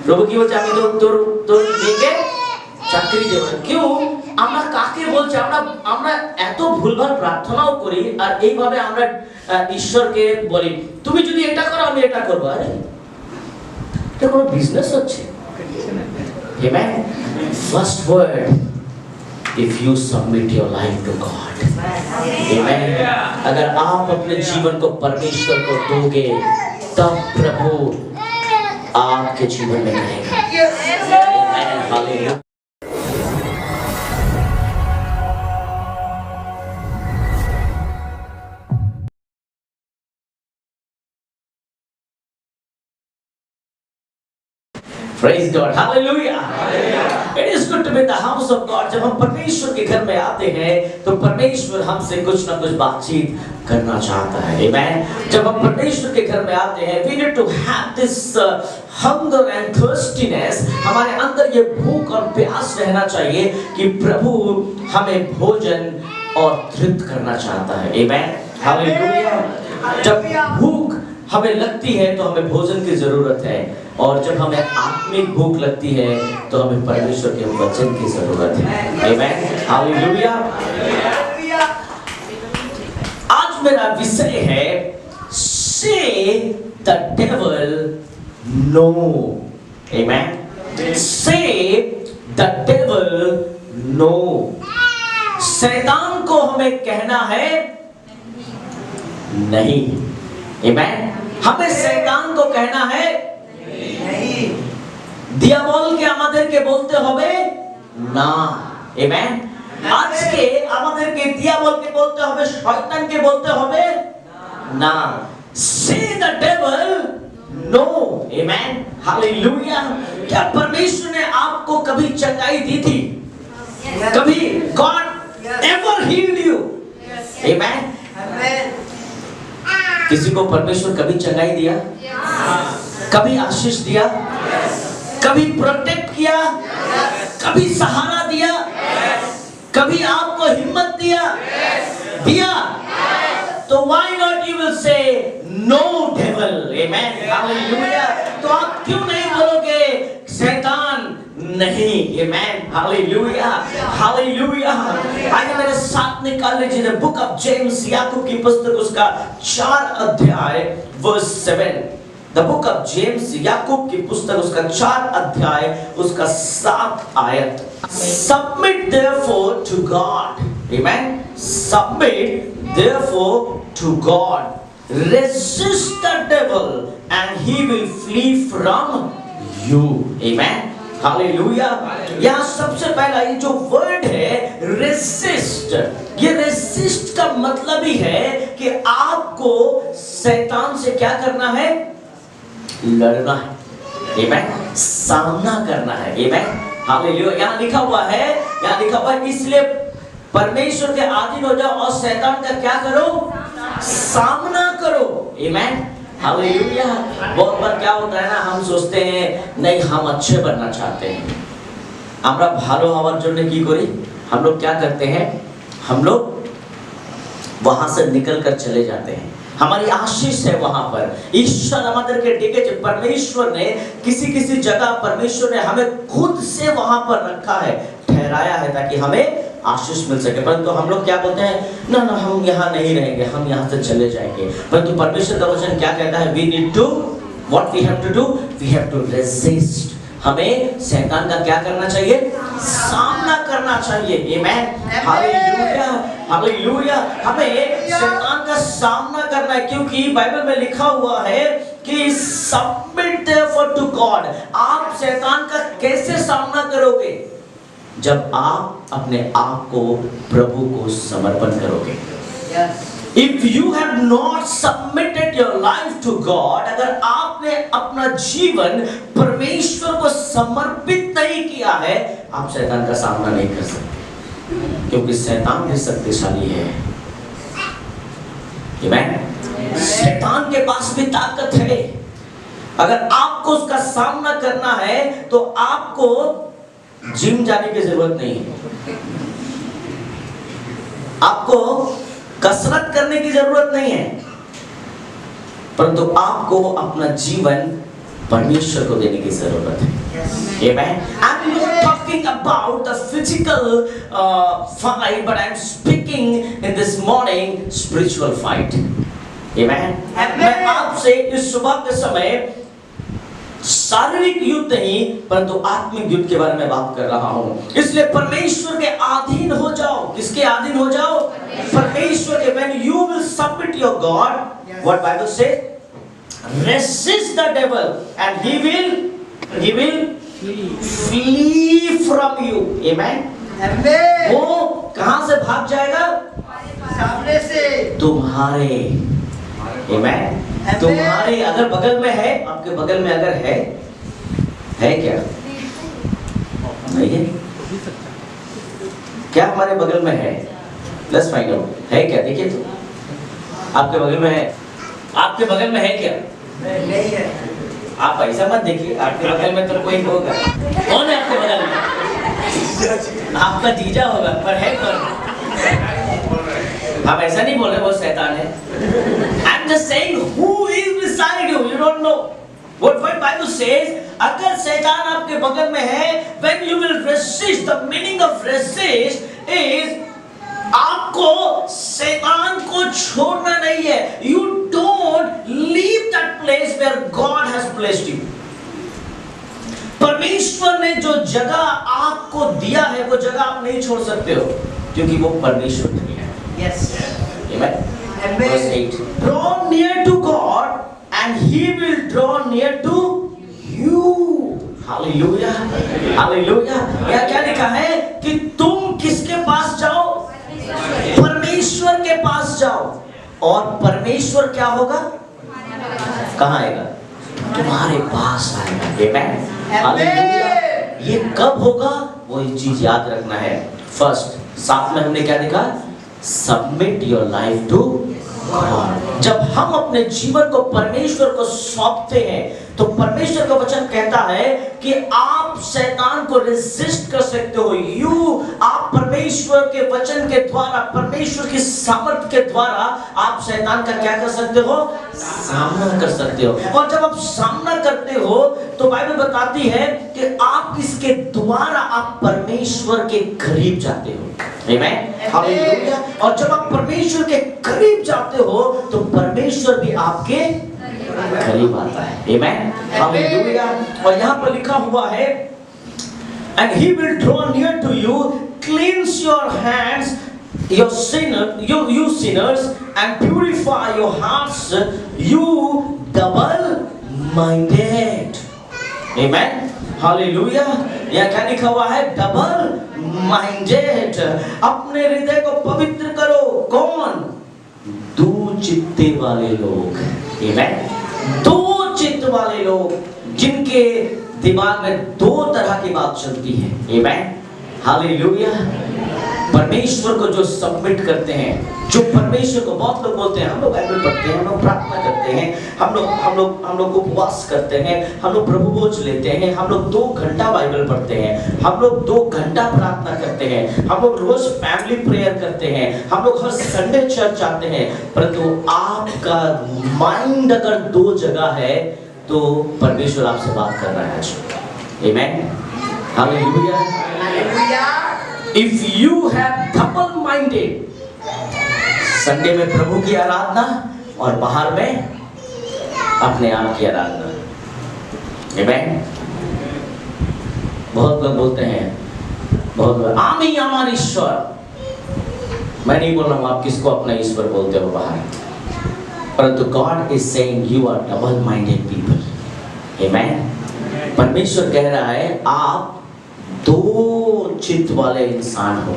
প্রভু কি বলছে, আমি তোর মেয়েকে চাকরি দেব না। কেউ আমরা কাকে বলছি? আমরা এত ভুলভাল প্রার্থনাও করি আর এইভাবে আমরা ঈশ্বরকে বলি তুমি যদি এটা করো আমি এটা করবো। আরে এটা কোনো বিজনেস হচ্ছে? Amen. First word, if you submit your life to God. Amen. अगर आप अपने जीवन को परमेश्वर को दोगे तब प्रभु आपके जीवन में करेगा। Amen. Hallelujah. Praise God. Hallelujah. It is good to be in the house of God. जब हम परमेश्वर के घर में आते हैं तो परमेश्वर हमसे कुछ ना कुछ बातचीत करना चाहता है। Amen. जब हम परमेश्वर के घर में आते हैं, we need to have this hunger and thirstiness. हमारे अंदर ये भूख और प्यास रहना चाहिए कि प्रभु हमें भोजन और तृप्त करना चाहता है। Amen. Hallelujah. जब भूख हमें लगती है तो हमें भोजन की जरूरत है, और जब हमें आत्मिक भूख लगती है तो हमें परमेश्वर के वचन की जरूरत है। आमेन, हालेलुया। आज मेरा विषय है से द डेविल नो। आमेन, से द डेविल नो। शैतान को हमें कहना है नहीं। आमेन, हमें शैतान को कहना है नहीं। दियाबलকে আমাদেরকে বলতে হবে না। আমেন, আজকে আমাদেরকে দিয়াবলকে বলতে হবে, শয়তানকে বলতে হবে না। Say the devil no. Amen, hallelujah. क्या परमेश्वर ने आपको कभी चंगाई दी थी? कभी God ever healed you? Amen. किसी को परमेश्वर कभी चंगाई दिया? कभी आशीष दिया? कभी प्रोटेक्ट किया? कभी सहारा दिया? कभी आपको हिम्मत दिया? दिया? तो why not you will say no devil? Amen, hallelujah। तो आप क्यों नहीं बोलोगे शैतान नहीं? Amen, hallelujah, hallelujah। आइए मेरे साथ निकाल लीजिए बुक ऑफ जेम्स, याकूब की पुस्तक उसका 4 अध्याय verse 7। The book of James, याकूब की पुस्तक उसका 4 अध्याय उसका 7 आयत। Submit therefore to God. Amen. Submit therefore to God. Resist the devil and he will flee from you. Amen. Hallelujah. यहाँ सबसे पहला ये जो वर्ड है resist, ये resist का मतलब ही है कि आपको शैतान से क्या करना है? लड़ना है। आमेन, सामना करना है। आमेन, हालेलुया। यहाँ लिखा हुआ है इसलिए परमेश्वर के अधीन हो जाओ और शैतान का क्या करो? सामना करो। आमेन, हालेलुया। बहुत बार क्या होता है ना, हम सोचते हैं नहीं हम अच्छे बनना चाहते हैं, আমরা ভালো হওয়ার জন্য কি করি? हम लोग क्या करते हैं? हम लोग वहां से निकल कर चले जाते हैं। हमारी आशीष है वहां पर। ईश्वर हमारे के डेके, परमेश्वर ने किसी किसी जगह परमेश्वर ने हमें खुद से वहां पर रखा है, ठहराया है ताकि हमें आशीष मिल सके। परंतु हम लोग क्या बोलते हैं? ना ना हम यहाँ नहीं रहेंगे, हम यहाँ से चले जाएंगे। परंतु परमेश्वर का वचन क्या कहता है? we need to, what we have to do? We have to resist। हमें शैतान का क्या करना चाहिए? सामना करना चाहिए। आमेन, हालेलुया, हालेलुया। हमें शैतान का सामना करना है क्योंकि बाइबल में लिखा हुआ है कि सबमिट देयरफॉर टू गॉड। आप शैतान का कैसे सामना करोगे? जब आप अपने आप को प्रभु को समर्पण करोगे। If you have not submitted your life to God, अगर आपने अपना जीवन परमेश्वर को समर्पित नहीं किया है, आप शैतान का सामना नहीं कर सकते, क्योंकि शैतान भी शक्तिशाली है। आमेन, शैतान के पास भी ताकत है। अगर आपको उसका सामना करना है तो आपको जिम जाने की जरूरत नहीं है, आपको कसरत करने की जरूरत नहीं है, परंतु आपको अपना जीवन परमेश्वर को देने की जरूरत है। Amen. I'm not talking about the physical fight, but I'm speaking in this morning spiritual fight. Amen. मैं आपसे इस सुबह के समय शारीरिक युद्ध नहीं परंतु आत्मिक युद्ध के बारे में बात कर रहा हूँ। इसलिए परमेश्वर के अधीन हो जाओ। किसके अधीन हो जाओ? परमेश्वर के। When you will submit your God, what Bible says? Resist the devil and he will flee from you. Amen. वो कहाँ से भाग जाएगा? सामने से तुम्हारे। Amen. तुम्हारे अगर बगल में है, आपके बगल में अगर है क्या? नहीं है? क्या हमारे बगल में है? Let's find out. है क्या? देखिए तो आपके बगल में है। आपके बगल में है क्या? नहीं है। आप ऐसा मत देखिए, आपके बगल में तो कोई होगा। कौन है आपके बगल में? आपका जीजा होगा, पर है कौन? आप ऐसा नहीं बोल रहे वो शैतान है। I'm just saying who is beside you? You don't know. What Bible says? अगर शैतान आपके बगल में है, when you will resist, the meaning of resist is आपको शैतान को छोड़ना नहीं है। You don't leave that place where God has placed you. परमेश्वर ने जो जगह आपको दिया है वो जगह आप नहीं छोड़ सकते हो क्योंकि वो परमेश्वर की है। Yes. Amen. Verse 8. Draw near to God and He will draw near to you. Hallelujah. Hallelujah. क्या लिखा है कि तुम किसके पास जाओ? परमेश्वर के पास जाओ और परमेश्वर क्या होगा? कहाँ आएगा? तुम्हारे पास आएगा। Amen. Hallelujah. ये कब होगा? वो एक चीज याद रखना है। फर्स्ट, साथ में हमने क्या देखा? Submit your life to God. जब हम अपने जीवन को परमेश्वर को सौंपते हैं तो परमेश्वर का वचन कहता है कि आप शैतान को रेजिस्ट कर सकते हो। आप परमेश्वर के वचन के द्वारा, परमेश्वर की सामर्थ के द्वारा आप शैतान का क्या कर सकते हो? सामना कर सकते हो। और जब आप सामना करते हो तो बाइबल बताती है कि आप इसके द्वारा आप परमेश्वर के करीब जाते हो। आमीन। हालेलुया। और जब आप परमेश्वर के करीब जाते हो तो परमेश्वर भी आपके करीब आता है। आमीन। हालेलुया। और यहाँ पर लिखा हुआ है and he will draw near to you, cleanse your hands, you sinners, and purify your hearts, you double-minded. Amen. Hallelujah. यहाँ क्या लिखा हुआ है? Double minded. अपने हृदय को पवित्र करो। कौन? दो चित्ते वाले लोग। आमीन। दो चित्त वाले लोग जिनके दिमाग में दो तरह की बात चलती है। आमीन। हालेलुया। परमेश्वर को जो सबमिट करते हैं, जो परमेश्वर को, बहुत लोग बोलते हैं हम लोग बाइबल पढ़ते हैं, हम लोग प्रार्थना करते हैं, हम लोग उपवास करते हैं, हम लोग प्रभु भोज लेते हैं, हम लोग 2 घंटा बाइबल पढ़ते हैं, हम लोग 2 घंटा प्रार्थना करते हैं, हम लोग रोज फैमिली प्रेयर करते हैं, हम लोग हर संडे चर्च आते हैं, परंतु आपका माइंड अगर 2 जगह है तो परमेश्वर आपसे बात कर रहा है आज। आमीन। Hallelujah. Hallelujah. If you have double-minded, Sunday में प्रभु की आराधना और बाहर में अपने आप की आराधना। आमीन। बहुत लोग बोलते हैं, बहुत लोग आमी हमारे ईश्वर। मैं नहीं बोल रहा हूँ आप किसको अपना ईश्वर बोलते हो बाहर, परंतु God is saying you are double-minded people. आमीन। परमेश्वर कह रहा है आप 2 चित्त वाले इंसान हो।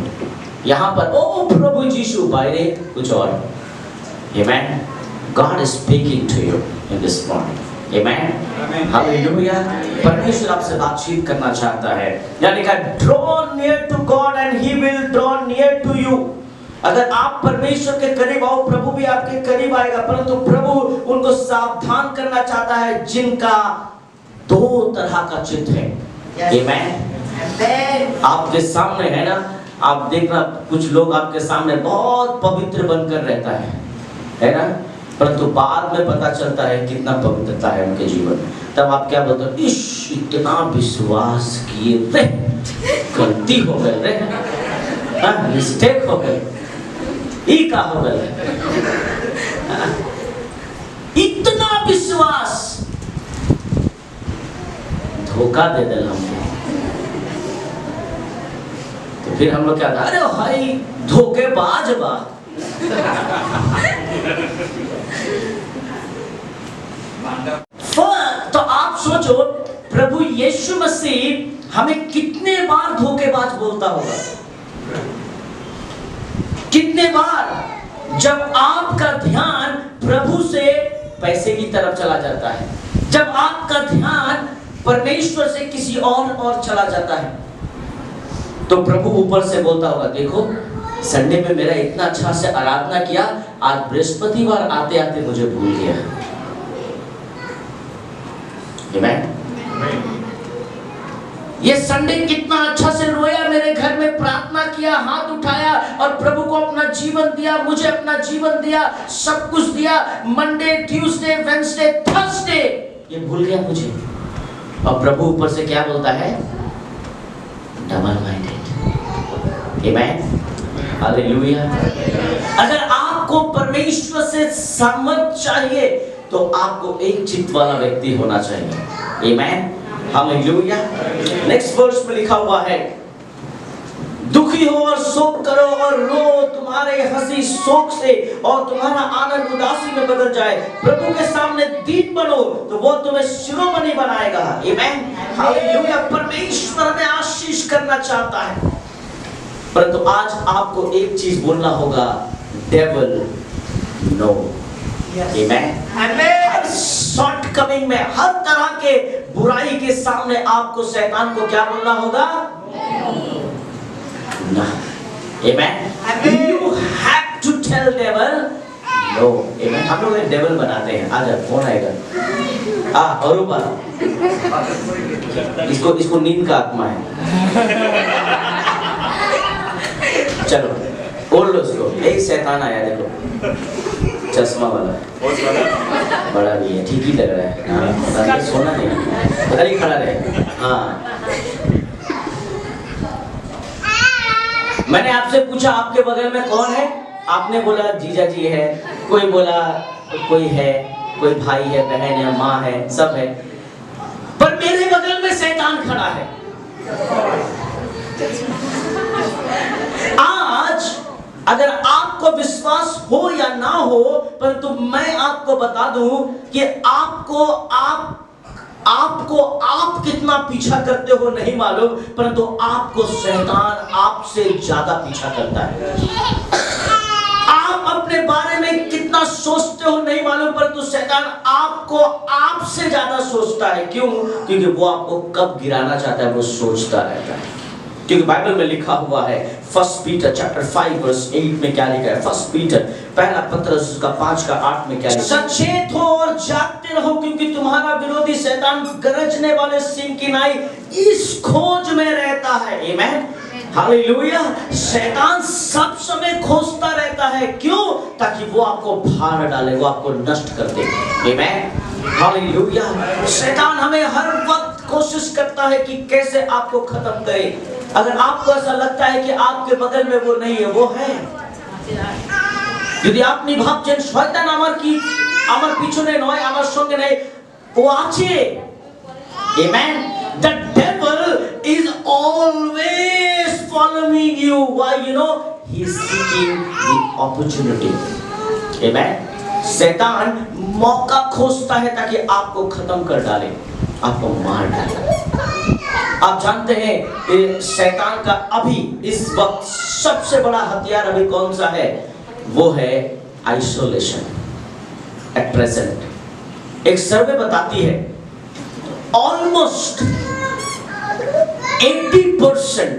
यहाँ पर ओ प्रभु यीशु, बाहर कुछ और। आमीन। God is speaking to you in this morning. आमीन। हालेलुया। परमेश्वर आपसे बातचीत करना चाहता है। यानी कि draw near to God and He will draw near to you. अगर आप परमेश्वर के करीब आओ, प्रभु भी आपके करीब आएगा, परंतु प्रभु उनको सावधान करना चाहता है जिनका 2 तरह का चित्त है। आमीन। आपके सामने है ना, आप देखना कुछ लोग आपके सामने बहुत पवित्र बनकर रहता है ना, परंतु बाद में पता चलता है कितना पवित्रता है उनके जीवन में। तब आप क्या बोलते हो? इश, इतना विश्वास किए रे, गलती हो गई रे, मिस्टेक हो गई, ई का हो गई, इतना विश्वास धोखा दे दिल हमको। तो फिर हम लोग क्या था? अरे भाई धोखेबाज बा। तो आप सोचो प्रभु यीशु मसीह हमें कितने बार धोखेबाज बोलता होगा? कितने बार जब आपका ध्यान प्रभु से पैसे की तरफ चला जाता है, जब आपका ध्यान परमेश्वर से किसी और चला जाता है, तो प्रभु ऊपर से बोलता होगा, देखो संडे में मेरा इतना अच्छा से आराधना किया, आज बृहस्पतिवार आते आते मुझे भूल गया। आमेन। ये संडे कितना अच्छा से रोया, मेरे घर में प्रार्थना किया, हाथ उठाया और प्रभु को अपना जीवन दिया, मुझे अपना जीवन दिया, सब कुछ दिया। मंडे, ट्यूसडे, वेडनेसडे, थर्सडे ये भूल गया मुझे। और प्रभु ऊपर से क्या बोलता है? Double minded. Amen, hallelujah. अगर आपको परमेश्वर से समझ चाहिए तो आपको एक चित्त वाला व्यक्ति होना चाहिए। आमेन, हालेलुया। नेक्स्ट वर्स में लिखा हुआ है, दुखी हो और शोक करो और रो, तुम्हारे हंसी शोक से और तुम्हारा आनंद उदासी में बदल जाए। प्रभु के सामने दीन बनो तो वो तुम्हें शिरोमणि बनाएगा। आमेन, हालेलुया। परमेश्वर हमें आशीष करना चाहता है, परंतु आज आपको एक चीज बोलना होगा, डेविल नो। आमेन। हर शॉर्टकमिंग में, हर तरह के बुराई के सामने आपको शैतान को क्या बोलना होगा? ना। आमेन। You have to tell devil no. आमेन। हम लोग एक डेविल बनाते हैं। आजा, कौन आएगा? और ऊपर इसको नींद का आत्मा है। चलो बोल लो उसको, एक शैतान आया, देखो चश्मा वाला, बड़ा भी है, ठीक ही लग रहा है। हाँ, सोना नहीं, अरे खड़ा रहे। हाँ, मैंने आपसे पूछा आपके बगल में कौन है? आपने बोला जीजा जी है, कोई बोला कोई है, कोई भाई है, बहन है, माँ है, सब है, पर मेरे बगल में शैतान खड़ा है। आज अगर आपको विश्वास हो या ना हो, परंतु मैं आपको बता दूं कि आपको आप कितना पीछा करते हो नहीं मालूम, परंतु आपको शैतान आपसे ज्यादा पीछा करता है। आप अपने बारे में कितना सोचते हो नहीं मालूम, परंतु शैतान आपको आपसे ज्यादा सोचता है। क्यों? क्योंकि वो आपको कब गिराना चाहता है वो सोचता रहता है। क्योंकि बाइबल में लिखा हुआ है, 1 पीटर चैप्टर 5 वर्स 8 में क्या लिखा है? 1 पीटर पहला पत्रस उसका 5 का 8 में क्या लिखा है? सचेत हो और जागते रहो, क्योंकि तुम्हारा विरोधी शैतान गरजने वाले सिंह की नाई इस खोज में रहता है। आमेन, हालेलुया। शैतान सब समय खोजता रहता है, क्यों? ताकि वो आपको फाड़ डाले, वो आपको नष्ट कर दे। आमेन, हालेलुया। शैतान हमें हर वक्त कोशिश करता है कि कैसे आपको खत्म करे। अगर आपको ऐसा लगता है कि आपके बगल में वो नहीं है, वो है। यदि আপনি ভাবছেন শয়তান আমার পিছনে নয়, আমার সঙ্গে নেই, ও আছে। Amen. The devil is always following you. Why? You know, he is seeking the opportunity. Amen. शैतान मौका खोजता है ताकि आपको खत्म कर डाले, आपको मार डाले। आप जानते हैं शैतान का अभी इस वक्त सबसे बड़ा हथियार अभी कौन सा है? वो है आइसोलेशन। एट प्रेजेंट एक सर्वे बताती है ऑलमोस्ट 80%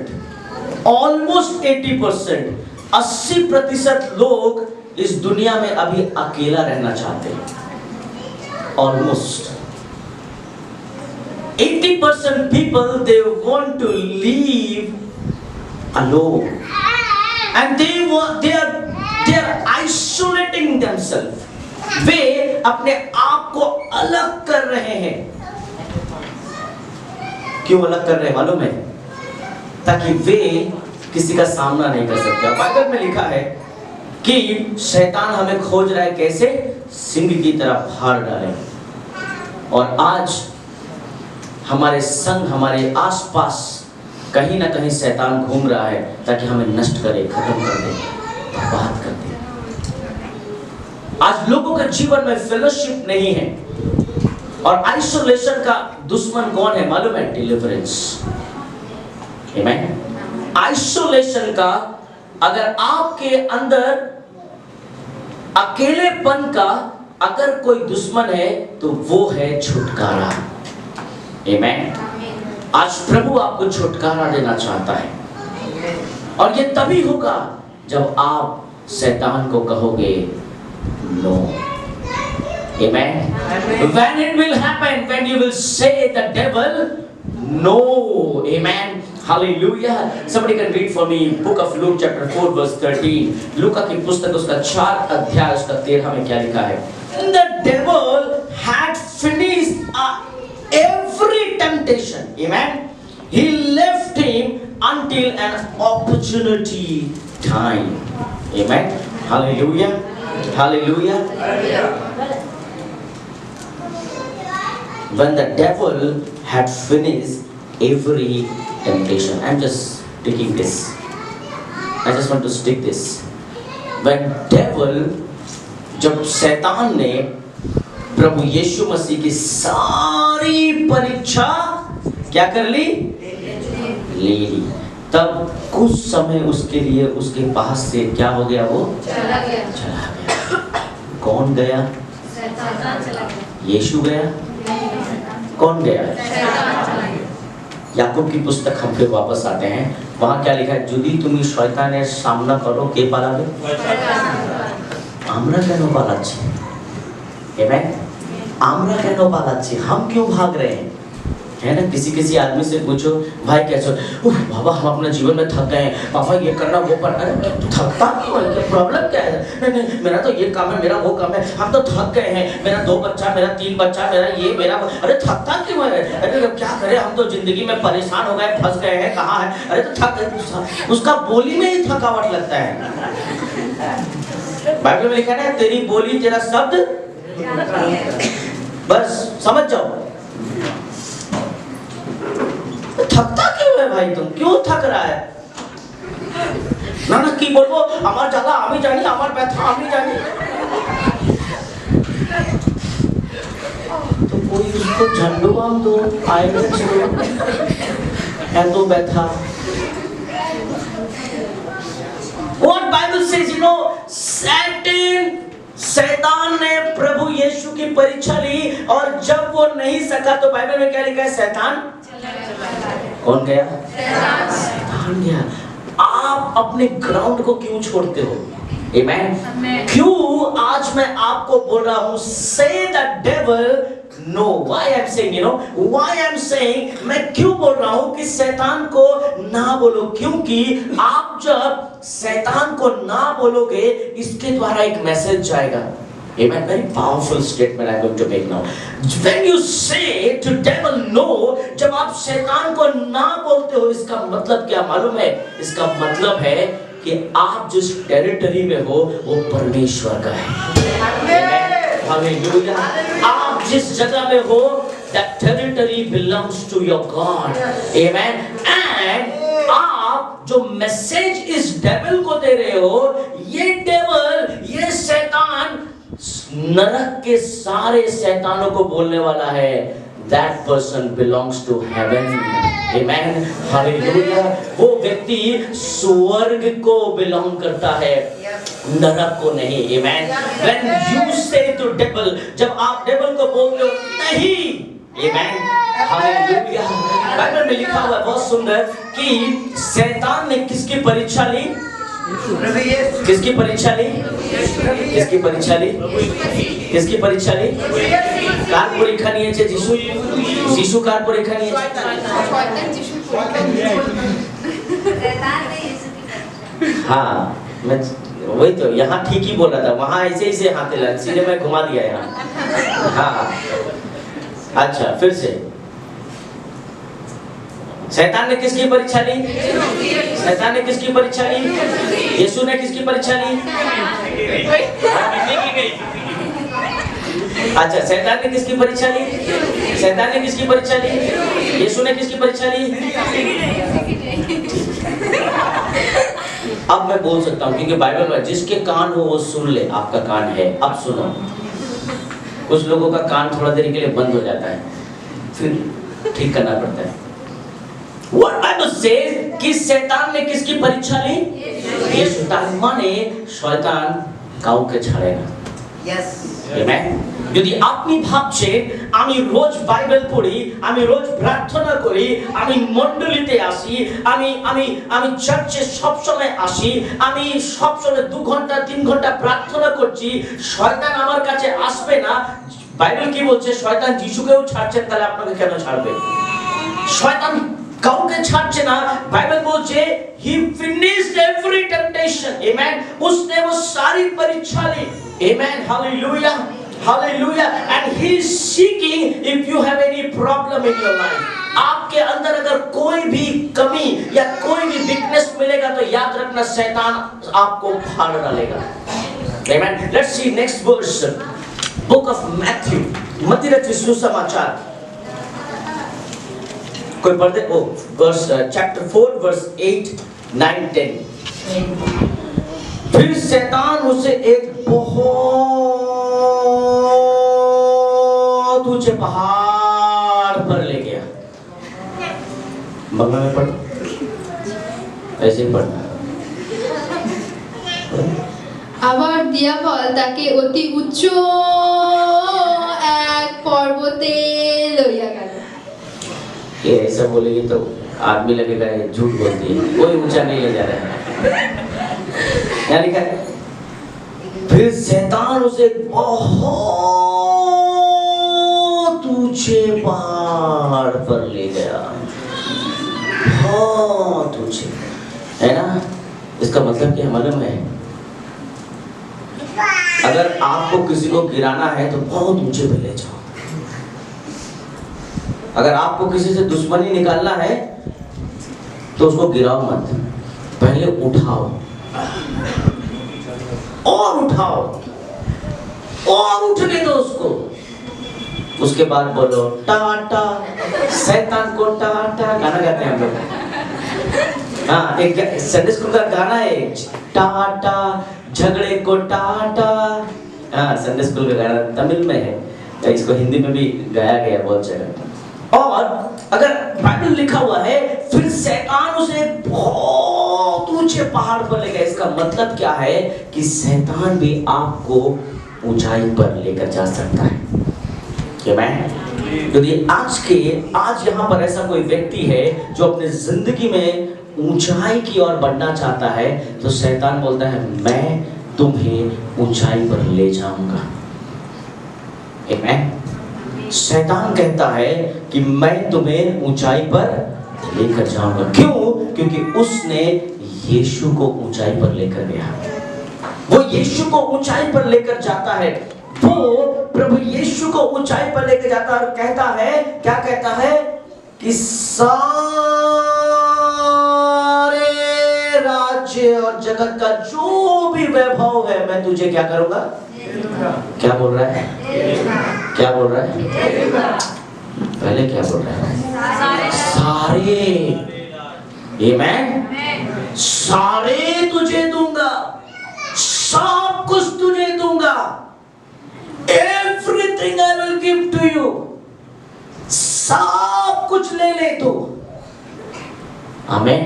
80% लोग इस दुनिया में अभी अकेला रहना चाहते हैं। Almost 80% people they want to live alone and they are isolating themselves. वे अपने आप को अलग कर रहे हैं। क्यों अलग कर रहे हैं मालूम है? ताकि वे किसी का सामना नहीं कर सकते। बाइबल में लिखा है कि शैतान हमें खोज रहा है कैसे सिंह की तरह फाड़ डाले। और आज हमारे संग, हमारे आसपास कहीं ना कहीं शैतान घूम रहा है ताकि हमें नष्ट करे, खत्म कर दे, बर्बाद कर दे। आज लोगों के जीवन में फेलोशिप नहीं है और आइसोलेशन का दुश्मन कौन है मालूम है? डिलीवरेंस। आमीन। आइसोलेशन का, अगर आपके अंदर अकेलेपन का अगर कोई दुश्मन है तो वो है छुटकारा। आमीन। आज प्रभु आपको छुटकारा देना चाहता है और ये तभी होगा जब आप शैतान को कहोगे no. Amen. When it will happen, when you will say the devil no. Amen. Hallelujah. Somebody can read for me book of Luke chapter 4 verse 13. लूका की पुस्तक उसका 4 अध्याय उसका 13 में क्या लिखा है? The devil had finished every temptation. Amen. He left him until an opportunity time. Amen. Hallelujah. Hallelujah. When the devil had finished every temptation. I'm just taking this. I just want to stick this. When devil, जब शैतान ने प्रभु यीशु मसीह की सारी परीक्षा क्या कर ली? ले ली। तब कुछ समय उसके लिए उसके पास से क्या हो गया? वो चला गया। कौन गया? शैतान चला गया। यीशु गया? कौन गया? याकूब की पुस्तक हम फिर वापस आते हैं, वहां क्या लिखा है? यदि तुम शैतानेर सामना करो के पालाबे? আমরা কেন পালাচ্ছি? आमीन। আমরা কেন পালাচ্ছি? हम क्यों भाग रहे हैं? है ना? किसी आदमी से पूछो भाई कैसे? बाबा हम अपने जीवन में थक गए हैं, पापा ये करना वो करना। अरे थकता क्यों है? क्या प्रॉब्लम क्या है? नहीं मेरा तो ये काम है, मेरा वो काम है, हम तो थक गए हैं, मेरा 2 बच्चा, मेरा 3 बच्चा, मेरा ये मेरा। अरे थकता क्यों है? अरे क्या करें, हम तो जिंदगी में परेशान हो गए, फंस गए हैं, कहाँ है? अरे तो थक, उसका बोली में ही थकावट लगता है। बाइबल में लिखा है तेरी बोली तेरा शब्द, बस समझ जाओ। थकता क्यों है भाई? तुम क्यों थक रहा है? ना की बोलबो আমার জ্বালা আমি জানি, আমার ব্যথা আমি জানি। तो कोई उसको झंडू बाम दो, आएगा एतो व्यथा। What Bible says, you know, शैतान ने प्रभु यीशु की परीक्षा ली और जब वो नहीं सका तो बाइबल में क्या लिखा है? शैतान कौन गया? शैतान गया। आप अपने ग्राउंड को क्यों छोड़ते हो? आमीन। क्यों आज मैं आपको बोल रहा हूँ say the devil no. Why I'm saying, you know, why I'm saying, मैं क्यों बोल रहा हूँ कि शैतान को ना बोलो? क्योंकि आप जब शैतान को ना बोलोगे इसके द्वारा एक मैसेज जाएगा। Amen. Very powerful statement I'm going to make now. When you say to devil no, जब आप शैतान को ना बोलते हो इसका मतलब क्या मालूम है? इसका मतलब है कि आप जिस टेरिटरी में हो वो परमेश्वर का है। हालेलुया। आप जिस जगह में हो that territory belongs to your God. Amen. And आप जो मैसेज इस डेविल को दे रहे हो, ये डेविल, ये शैतान नरक के सारे शैतानों को बोलने वाला है that person belongs to heaven. Amen. Hallelujah. वो व्यक्ति स्वर्ग को बिलोंग करता है, नरक को नहीं। Amen. When you say to devil, जब आप डेविल को बोलते हो नहीं, Amen. Hallelujah. बाइबल में लिखा हुआ है बहुत सुंदर कि शैतान ने किसकी परीक्षा ली? किसकी परीक्षा ली? किसकी परीक्षा ली? किसकी परीक्षा ली? कार परीक्षा নিয়েছে যিশু। যিশু कार परीक्षा নিয়েছে? हाँ, मैं वही तो यहाँ ठीक ही बोल रहा था, वहाँ ऐसे ही से हाथ हिला, सीधे मैं घुमा दिया यहाँ। हाँ, अच्छा फिर से शैतान ने किसकी परीक्षा ली? शैतान ने किसकी परीक्षा ली? यीशु ने किसकी परीक्षा ली? अच्छा, शैतान ने किसकी परीक्षा ली? शैतान ने किसकी परीक्षा ली? यीशु ने किसकी परीक्षा ली? अब मैं बोल सकता हूँ क्योंकि बाइबल में जिसके कान हो वो सुन ले। आपका कान है, अब सुनो। कुछ लोगों का कान थोड़ा देर के लिए बंद हो जाता है, फिर ठीक करना पड़ता है। What Bible says कि शैतान ने किसकी परीक्षा ली? यीशु। माने शैतान কাউকে ছাড়ে না। Yes. Amen. যদি আপনি ভাবছেন আমি রোজ বাইবেল পড়ি, আমি রোজ প্রার্থনা করি, আমি মণ্ডলীতে আসি, আমি চার্চে সব সময় আসি, আমি সব সময় 2 ঘন্টা 3 ঘন্টা প্রার্থনা করছি, শয়তান আমার কাছে আসবে না। বাইবেল কি বলছে? শয়তান যিশুকেও ছাড়ছে, তাহলে আপনাকে কেন ছাড়বে? শয়তান কাউকে ছাড়ছে না। বাইবেল বলছে he finished every temptation. Amen. उसने वो सारी परीक्षा ली। Amen. Hallelujah. Hallelujah. And he is seeking if you have any problem in your life. आपके अंदर अगर कोई भी कमी या कोई भी वीकनेस मिलेगा तो याद रखना शैतान आपको फाड़ डालेगा। Amen. Let's see next verse. Book of Matthew. मत्ती रचित सुसमाचार। कोई पढ़ते? ओ वर्स चैप्टर 4 वर्स 8 9 10। फिर शैतान उसे एक बहुत ऊंचे पहाड़ पर ले गया। बंगला में पढ़, ऐसे ही पढ़ना। আবার দিয়াবল তাকে অতি উচ্চ এক পর্বতে লইয়া গেল। ये ऐसा बोलेगी तो आदमी लगेगा ये झूठ बोलती है, कोई ऊंचा नहीं ले जा रहा है। यहाँ लिखा है फिर शैतान उसे बहुत ऊंचे पहाड़ पर ले गया। बहुत ऊंचे, है ना? इसका मतलब क्या मालूम है? अगर आपको किसी को गिराना है तो बहुत ऊंचे पे ले जाओ। अगर आपको किसी से दुश्मनी निकालना है तो उसको गिराओ मत, पहले उठाओ और उठाओ और उठने दो उसको। उसके बाद बोलो टाटा शैतान को टाटा। गाना गाते हैं हम लोग। हाँ, एक संडे स्कूल का गाना है, टाटा झगड़े को टाटा। हाँ, संडे स्कूल का गाना तमिल में है, इसको हिंदी में भी गाया गया बहुत जगह। और अगर बाइबल लिखा हुआ है फिर शैतान उसे बहुत ऊंचे पहाड़ पर ले गया, इसका मतलब क्या है कि शैतान भी आपको ऊंचाई पर लेकर जा सकता है। यदि आज यहाँ पर ऐसा कोई व्यक्ति है जो अपने जिंदगी में ऊंचाई की ओर बढ़ना चाहता है तो शैतान बोलता है मैं तुम्हें ऊंचाई पर ले जाऊंगा। आमीन। शैतान कहता है कि मैं तुम्हें ऊंचाई पर लेकर जाऊंगा। क्यों? क्योंकि उसने यीशु को ऊंचाई पर लेकर गया। वो यीशु को ऊंचाई पर लेकर जाता है। वो प्रभु यीशु को ऊंचाई पर लेकर जाता है और कहता है, क्या कहता है कि सारे राज्य और जगत का जो भी वैभव है मैं तुझे क्या करूंगा? क्या बोल रहा है? क्या बोल रहा है? पहले क्या बोल रहा है? सारे। आमीन। सारे तुझे दूंगा, सब कुछ तुझे दूंगा। Everything I will give to you. सब कुछ ले ले तू। आमीन।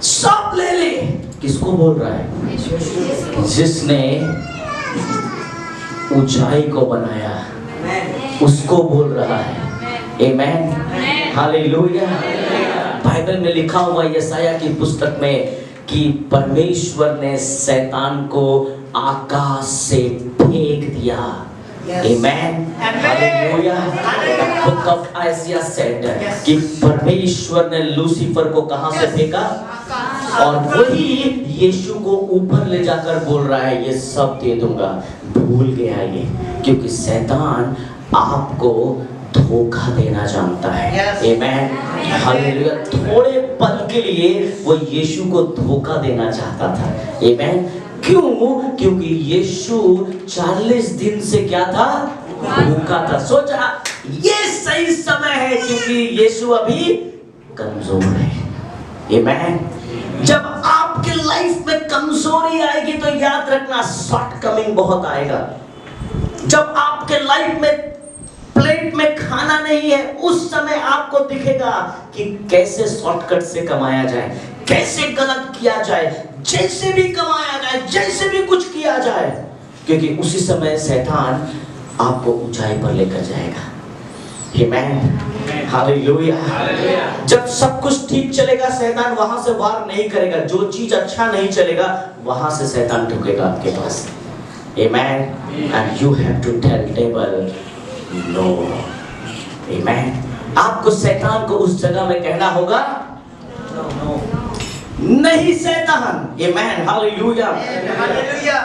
सब ले ले। किसको बोल रहा है? जिसने ऊंचाई को बनाया उसको बोल रहा है। आमीन। हालेलुया। बाइबल में लिखा हुआ यशाया की पुस्तक में कि परमेश्वर ने शैतान को आकाश से फेंक दिया। आमीन। हालेलुया। बुक ऑफ आइजिया सेड कि परमेश्वर ने लूसीफर को कहां से फेंका? और वही यीशु को ऊपर ले जाकर बोल रहा है ये सब दे दूंगा। भूल गया ये, क्योंकि शैतान आपको धोखा देना जानता है। आमेन, हालेलुया। थोड़े पल के लिए वो यीशु को धोखा देना चाहता था। आमेन। क्यों? क्योंकि यीशु 40 दिन से क्या था? भूखा था। सोचा ये सही समय है, क्योंकि यीशु अभी कमजोर है। आमेन। जब आपके लाइफ में कमजोरी आएगी तो याद रखना शॉर्ट कमिंग बहुत आएगा। जब आपके लाइफ में प्लेट में खाना नहीं है, उस समय आपको दिखेगा कि कैसे शॉर्टकट से कमाया जाए, कैसे गलत किया जाए, जैसे भी कमाया जाए, जैसे भी कुछ किया जाए, क्योंकि उसी समय शैतान आपको ऊंचाई पर लेकर जाएगा। आमेन, हालेलुया। जब सब कुछ ठीक चलेगा शैतान वहां से वार नहीं करेगा। जो चीज अच्छा नहीं चलेगा वहां से शैतान ठुकेगा आपके पास। Amen. And you have to tell devil no. Amen. आपको शैतान को उस जगह में कहना होगा नहीं शैतान। आमेन, हालेलुया। हालेलुया।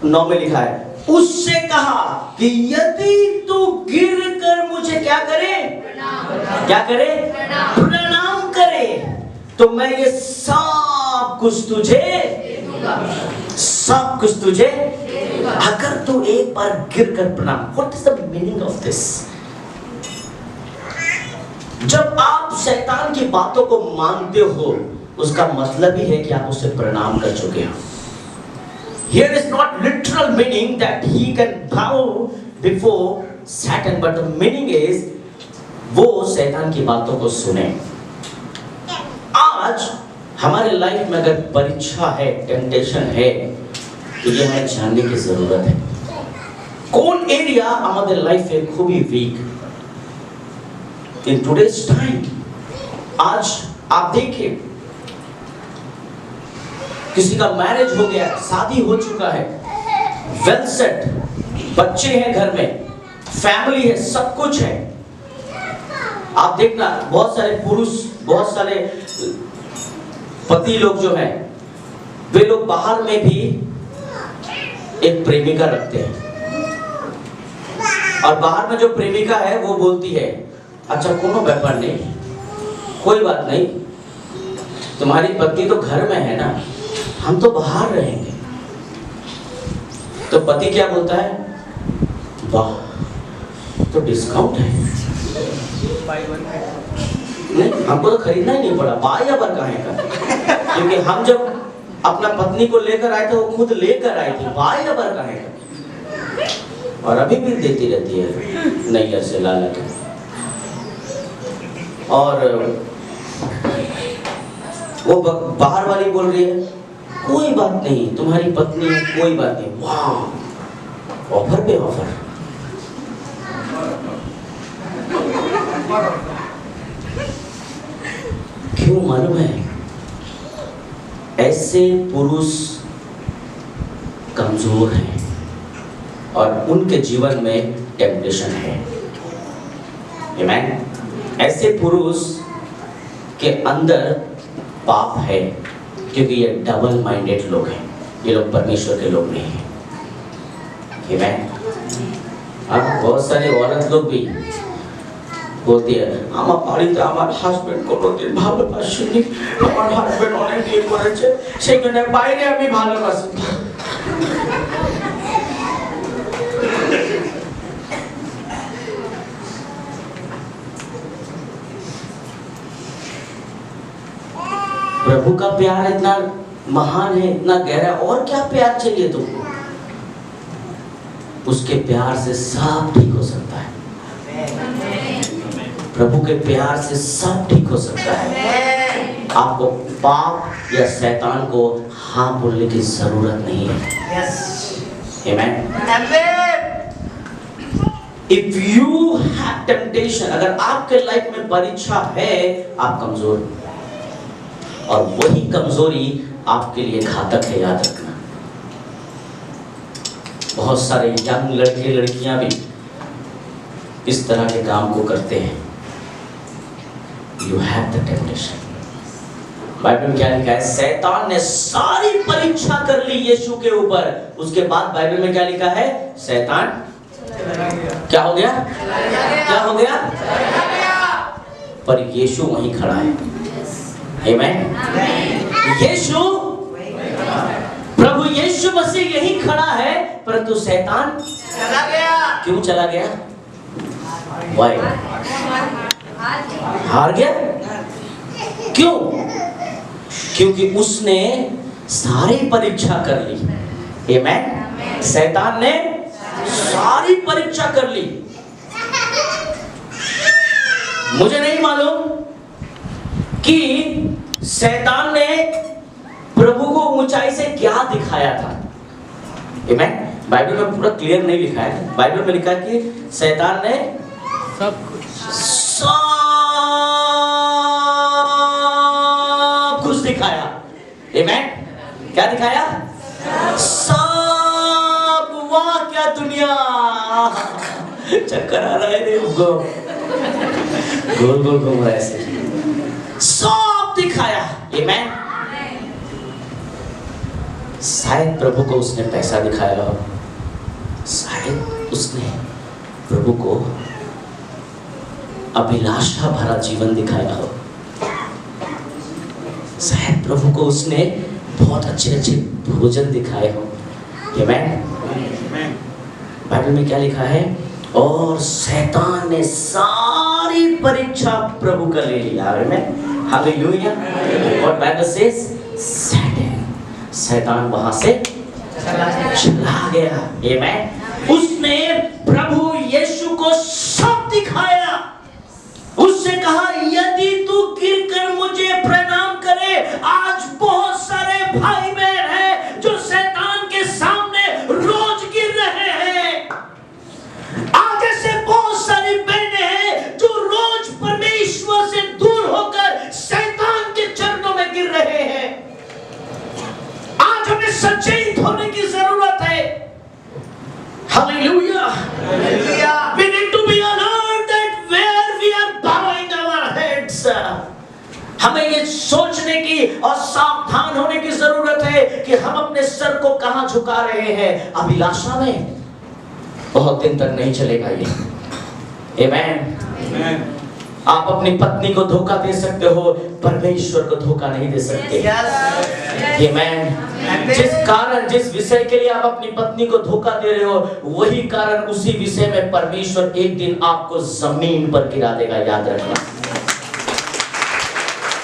9 में लिखा है, उससे कहा कि यदि तू गिर कर मुझे क्या करे? क्या करे? प्रणाम करे तो मैं ये सब कुछ तुझे अगर तू एक बार गिर कर प्रणाम। What is the meaning of this? जब आप शैतान की बातों को मानते हो, उसका मतलब ही है कि आप उसे प्रणाम कर चुके हो। Here is not literal meaning that he can bow before Satan, but the meaning is वो शैतान की बातों को सुने। आज हमारे लाइफ में अगर परीक्षा है, टेम्पटेशन है, तो ये हमें जानने की जरूरत है कौन एरिया हमारे लाइफ में खूबी वीक इन टुडेज टाइम। आज आप देखिए, किसी का मैरिज हो गया, शादी हो चुका है, वेल सेट, बच्चे हैं घर में, फैमिली है, सब कुछ है। आप देखना बहुत सारे पुरुष, बहुत सारे पति लोग जो हैं, वे लोग बाहर में भी एक प्रेमिका रखते हैं, और बाहर में जो प्रेमिका है वो बोलती है अच्छा कोनो व्यापार नहीं, कोई बात नहीं, तुम्हारी पत्नी तो घर में है ना, हम तो बाहर रहेंगे। तो पति क्या बोलता है? वाह तो डिस्काउंट है, नहीं हमको तो खरीदना ही नहीं पड़ा, बाय या बर कहाँ का, क्योंकि हम जब अपना पत्नी को लेकर आए थे वो खुद लेकर आई थी, बाय या बर कहाँ का, और अभी भी देती रहती है नैया से लाला के। और वो बाहर वाली बोल रही है कोई बात नहीं, तुम्हारी पत्नी है, कोई बात नहीं। वाह, ऑफर पे ऑफर। क्यों मालूम है? ऐसे पुरुष कमजोर हैं और उनके जीवन में टेम्पटेशन है। आमेन। ऐसे पुरुष के अंदर पाप है, क्योंकि ये डबल माइंडेड लोग हैं, ये लोग परमेश्वर के लोग नहीं हैं। आमेन। अब बहुत सारे औरत लोग भी बोलती है আমার বাড়িতে আমার হাজবেন্ড কোনোদিন ভালোবাসেনি, আমার হাজবেন্ড অনেক বিয়ে করেছে সেই জন্য বাইরে আমি ভালোবাসি। प्रभु का प्यार इतना महान है, इतना गहरा, और क्या प्यार चाहिए तुमको? उसके प्यार से सब ठीक हो सकता है। प्रभु के प्यार से सब ठीक हो सकता है। आपको पाप या शैतान को हाँ बोलने की जरूरत नहीं है। आमेन। If you have temptation, अगर आपके लाइफ में परीक्षा है, आप कमजोर, और वही कमजोरी आपके लिए घातक है, याद रखना। बहुत सारे यंग लड़के लड़कियां भी इस तरह के काम को करते हैं। You have the temptation. Bible में क्या लिखा है? शैतान ने सारी परीक्षा कर ली यीशु के ऊपर, उसके बाद बाइबल में क्या लिखा है? शैतान क्या हो गया? क्या हो गया? पर यीशु वहीं खड़ा है। आमीन। यीशु, प्रभु यीशु मसीह यहीं खड़ा है, परंतु शैतान चला गया। क्यों चला गया? वाई? हार गया। क्यों? क्योंकि उसने सारी परीक्षा कर ली। आमीन। शैतान ने सारी परीक्षा कर ली। मुझे नहीं मालूम कि शैतान ने प्रभु को ऊंचाई से क्या दिखाया था। आमीन। बाइबल में पूरा क्लियर नहीं लिखा है। बाइबल में लिखा है कि शैतान ने सब कुछ दिखाया। आमीन। क्या दिखाया? सब। वाह क्या दुनिया! चक्कर आ रहा है रे, गोल गोल घूम रहा है ऐसे। सब दिखाया। आमीन। शायद प्रभु को उसने पैसा दिखाया हो, शायद उसने प्रभु को अभिलाषा भरा जीवन दिखाया हो, शायद प्रभु को उसने बहुत अच्छे अच्छे भोजन दिखाए हो। आमीन। बाइबल में क्या लिखा है? और शैतान ने सारी परीक्षा प्रभु का ले लिया। आमीन। हालेलुया। और बाइबल से शैतान वहां से चला गया। आमीन। उसने प्रभु यीशु को सब दिखाया। उससे कहा यदि तू गिरकर मुझे प्रणाम करे। आज बहुत सारे भाई बहन हैं जो शैतान के सामने रोज गिर रहे हैं। आज ऐसे बहुत सारी बहनें हैं जो रोज परमेश्वर से दूर होकर शैतान के चरणों में गिर रहे हैं। आज हमें सचेत होने की जरूरत है। Hallelujah. We need to be alert that where we are bowing our heads. हमें ये सोचने की और सावधान होने की जरूरत है कि हम अपने सर को कहां झुका रहे हैं। अभिलाषा में बहुत दिन तक नहीं चलेगा ये। आमीन। आप अपनी पत्नी को धोखा दे सकते हो, परमेश्वर को धोखा नहीं दे सकते। आमीन। जिस कारण, जिस विषय के लिए आप अपनी पत्नी को धोखा दे रहे हो, वही कारण, उसी विषय में परमेश्वर एक दिन आपको जमीन पर गिरा देगा। याद रखना।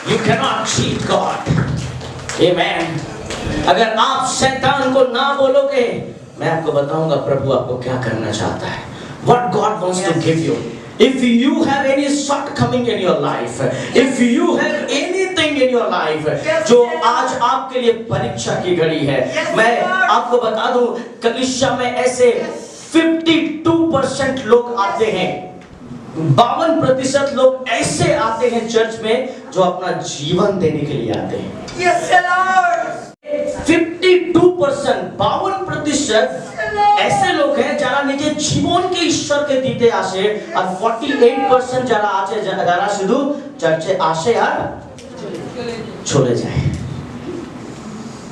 You cannot cheat God. Amen. अगर आप शैतान को ना बोलोगे, मैं आपको बताऊंगा प्रभु आपको क्या करना चाहता है। What God wants to give you. If you have any shortcoming in your life, if you have anything in your life, जो आज आपके लिए परीक्षा की घड़ी है, मैं आपको बता दूं, कलीसिया में ऐसे 52% लोग आते हैं, 52% लोग ऐसे आते हैं चर्च में जो अपना जीवन देने के लिए आते हैं। 52%, 52% ऐसे लोग हैं যারা নিজের জীবনকে ঈশ্বরকে দিতে আসে, আর 48% যারা আছে যারা শুধু চার্চে আসে আর চলে যায়।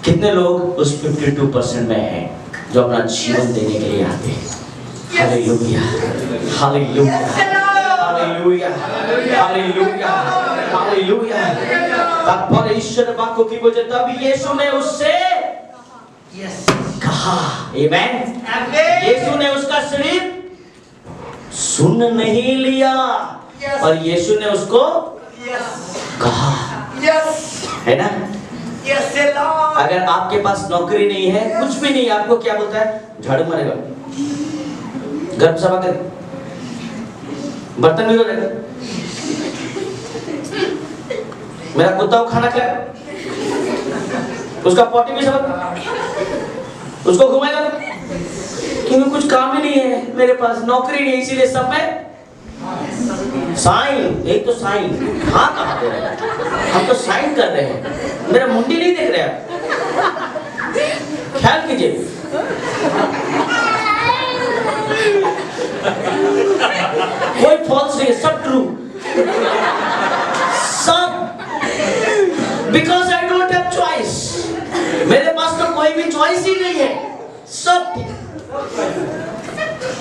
कितने लोग उस 52% में हैं जो अपना जीवन देने के लिए आते हैं? Hallelujah, hallelujah, hallelujah, hallelujah, hallelujah. তারপরে ঈশ্বরের বাক্য কি বলছে? तब यीशु ने उससे कहा। आमीन। यीशु ने उसका शरीर सुन नहीं लिया, और यीशु ने उसको कहा। है ना? अगर आपके पास नौकरी नहीं है, कुछ भी नहीं, आपको क्या बोलता है? झाड़ू मारेगा, घर सफा कर, बर्तन भी धोएगा, मेरा कुत्ता को खाना खिला, उसका पॉटी भी सब, उसको घुमाएगा, क्योंकि कुछ काम ही नहीं है मेरे पास, नौकरी नहीं, इसीलिए सब में साइन। एक तो साइन हाँ कहा दे रहे हैं, हम तो साइन कर रहे हैं, मेरा मुंडी नहीं देख रहे आप, ख्याल कीजिए। कोई फॉल्स नहीं है, सब ट्रू, सब, because I don't have choice, मेरे पास तो कोई भी चॉइस ही नहीं है, सब।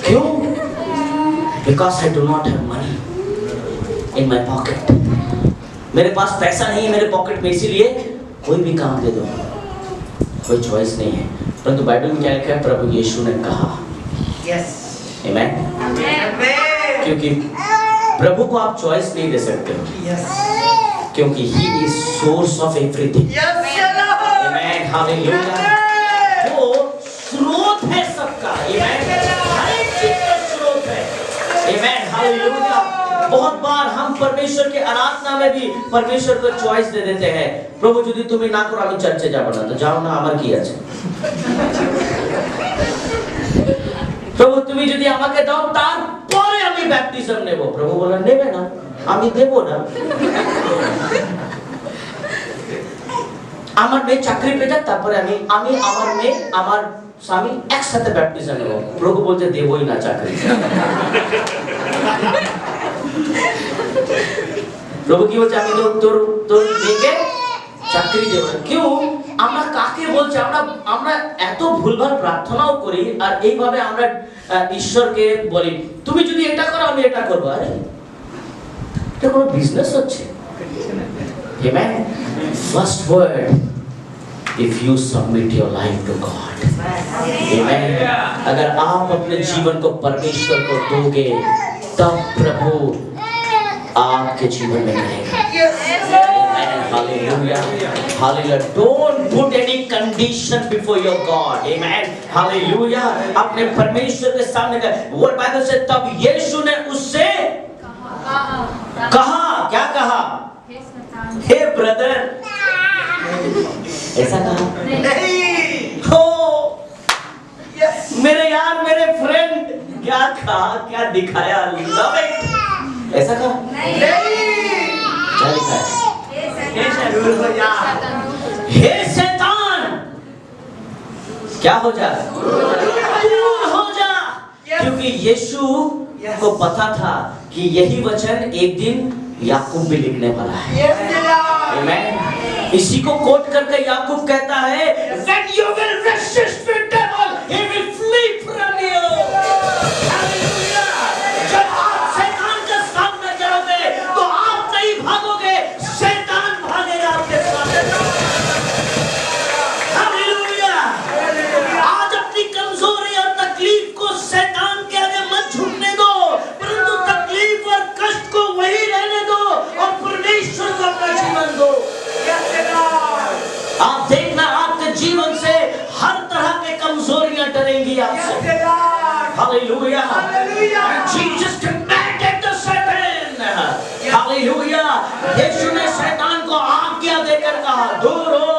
क्यों? because I do not have money in my pocket. मेरे पास पैसा नहीं है मेरे पॉकेट में, इसीलिए कोई भी काम दे दो, कोई चॉइस नहीं है। परंतु बाइबल में क्या लिखा है? प्रभु यीशु ने कहा, आमेन। क्योंकि प्रभु को आप चॉइस नहीं दे सकते हो, क्योंकि he is source of everything. Amen, hallelujah. वो स्रोत है सबका, आमेन, हर एक चीज का स्रोत है। आमेन, हालेलुया। बहुत बार हम परमेश्वर के आराधना में भी परमेश्वर को चॉइस दे देते हैं। प्रभु যদি তুমি না করো আমি চার্চে যাব না, তো যাও না, আমার কি আছে। প্রভু তুমি যদি আমাকে দাও তারপরে আমি ব্যাপটিজম নেব। প্রভু বলেন নেবে না, আমি দেব না। আমার মেয়ে চাকরি পেয়ে যাক, তারপরে আমি আমার মেয়ে আমার স্বামী একসাথে ব্যাপটিজম নেব। প্রভু বলতে দেবই না চাকরি। প্রভু কি বলছে? আমি তোর মেয়েকে চাকরি দেব না। কেউ আমরা কাকে বলছে? আমরা এত ভুলভাল প্রার্থনাও করি আর এইভাবে আমরা ঈশ্বরকে বলি তুমি যদি এটা করো আমি এটা করব। আরে এটা কোনো বিজনেস হচ্ছে? Amen. First word, if you submit your life to God, amen, अगर आप अपने जीवन को परमेश्वर को दोगे तब प्रभु आपके जीवन में करेगा। Hallelujah, hallelujah. Don't put any condition before your God, amen, hallelujah. अपने परमेश्वर के सामने का वर्ड बाइबल से तब यीशु ने उससे कहा, क्या कहा? हे ब्रदर, ऐसा कहा नहीं हो। मेरे यार, मेरे फ्रेंड, क्या कहा, क्या दिखाया? लव इट, ऐसा कहा नहीं। क्या लिखा है? हे शैतान, क्या हो जा? दूर हो जा। क्योंकि यीशु को पता था कि यही वचन एक दिन याकूब भी लिखने वाला है। आमेन। इसी को कोट करके याकूब कहता है, when you will resist the devil, he will flee from you. Hallelujah. जब आप शैतान के सामने जाओगे तो आप नहीं भागोगे, शैतान भागेगा आपके सामने। हालेलुया। आज अपनी कमजोरी और तकलीफ को शैतान के आगे मत झुकने दो, परंतु तकलीफ और कष्ट को वही रहने दो और परमेश्वर को अपना जीवन दो। आप देखना आपके जीवन से हर तरह के कमजोरियां डरेंगी आपसे। Hallelujah. Jesus commanded the Satan, hallelujah. यीशु ने शैतान को आज्ञा देकर कहा दूर हो।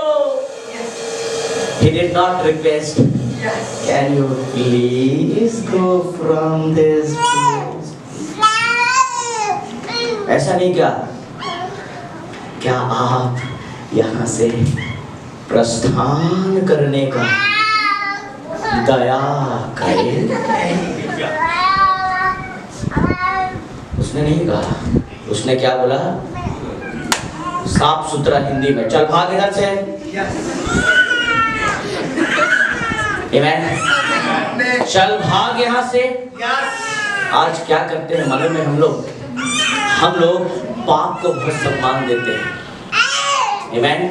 He did not request, can you please go from this place? ऐसा नहीं कहा, क्या आप यहाँ से प्रस्थान करने का दया करें? उसने नहीं कहा। उसने क्या बोला? साफ सुथरा हिंदी में, चल भाग इधर से। आमेन। चल भाग यहाँ से। आज क्या करते हैं मालूम है? हम लोग पाप को बहुत सम्मान देते हैं। आमेन।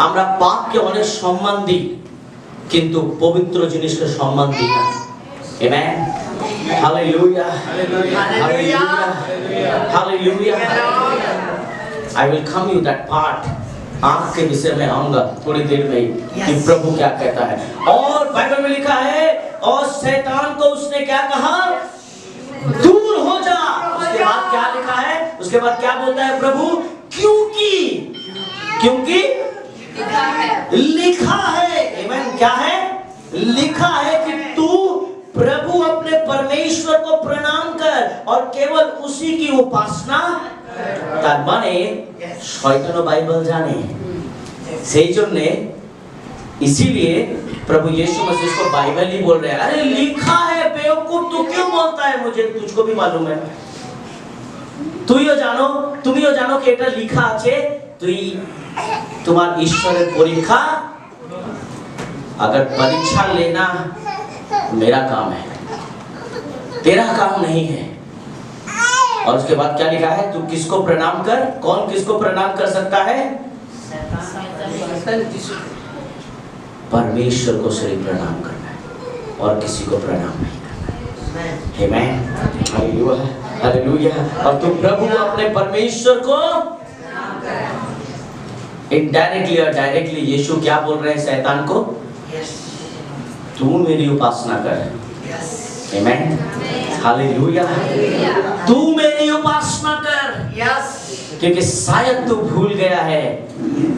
আমরা পাপকে অনেক সম্মান দিই কিন্তু পবিত্র জিনিসকে সম্মান দিই না। Amen, hallelujah, hallelujah, hallelujah. I will come you that part, आँख के विषय में आऊंगा थोड़ी देर में कि प्रभु क्या कहता है। और बाइबल में लिखा है और शैतान को उसने क्या कहा? दूर हो जा। उसके बाद क्या लिखा है? उसके बाद क्या बोलता है प्रभु? क्योंकि लिखा है। आमेन। क्या है? लिखा है कि तू प्रभु अपने परमेश्वर को प्रणाम कर और केवल उसी की उपासना তার মানে শয়তানও বাইবেল জানে। সেই জন্য इसीलिए प्रभु यीशु मसीह को बाइबल ही बोल रहे हैं। अरे लिखा है बेवकूफ, तू क्यों बोलता है? मुझे तुझको भी मालूम है, তুমিও জানো कि এটা লিখা আছে। তুই তোমার ঈশ্বরের পরীক্ষা, अगर परीक्षा लेना मेरा काम है, तेरा काम नहीं है। और उसके बाद क्या लिखा है? तू किसको प्रणाम कर? कौन किसको प्रणाम कर सकता है? परमेश्वर को सिर्फ प्रणाम करना है और किसी को प्रणाम नहीं करना है। आमीन, हालेलुया, हालेलुया। और तू प्रभु अपने परमेश्वर को इनडायरेक्टली और डायरेक्टली यीशु क्या बोल रहे हैं शैतान को? तू मेरी उपासना कर। आमीन, हालेलुया। तू मेरी उपासना कर, क्योंकि शायद तू भूल गया है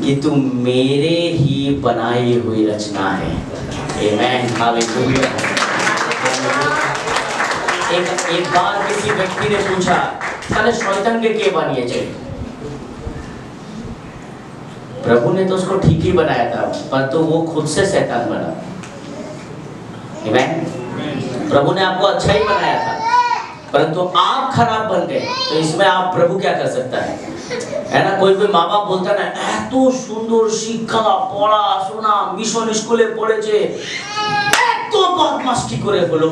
कि तू मेरे ही बनाई हुई रचना है। आमीन, हालेलुया। एक बार किसी व्यक्ति ने पूछा, ताले शैतान के बनिए चाहिए? प्रभु ने तो उसको ठीक ही बनाया था, पर तो वो खुद से शैतान बना। आमीन। प्रभु ने आपको अच्छा ही बनाया था, परंतु आप खराब बन गए, तो इसमें आप प्रभु क्या कर सकता है ना? कोई माँ बाप बोलता ना, এত সুন্দর শিক্ষা পড়াশোনা মিশন স্কুলে পড়েছে, এত বদমাশি করে হলো।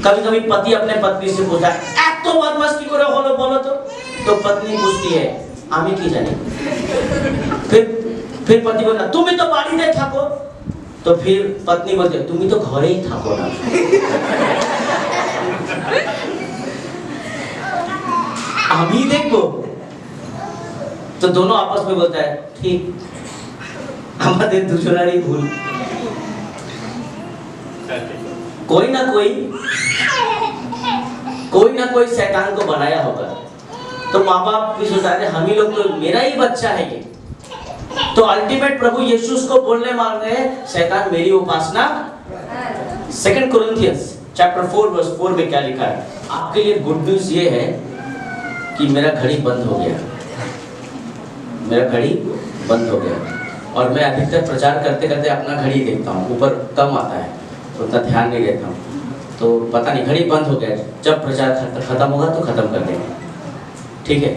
कभी कभी पति अपने पत्नी से पूछता है, এত বদমাশি করে হলো बोलो तो पत्नी पूछती है, আমি কি জানি। फिर पति बोलता, তুমি তো বাড়িতে থাকো। तो फिर पत्नी बोलती, তুমি তো ঘরেই থাকো না। আমি देखो, तो दोनों आपस में बोलता है, ठीक, আমাদের দুজনেরই ভুল। कोई ना कोई शैतान को बनाया होगा। तो माँ बाप भी सोचता है, हम ही लोग तो, मेरा ही बच्चा है ये। तो अल्टीमेट प्रभु यीशु को बोलने मार रहे हैं, शैतान मेरी उपासना। 2 Corinthians chapter 4 verse 4 में क्या लिखा है? आपके लिए गुड न्यूज ये है कि मेरा घड़ी बंद हो गया। मेरा घड़ी बंद हो गया और मैं अधिकतर प्रचार करते करते अपना घड़ी देखता हूँ, ऊपर कम आता है, उतना ध्यान नहीं देता हूँ। तो पता नहीं, घड़ी बंद हो गया। जब प्रचार खत्म होगा तो खत्म कर देंगे, ठीक है?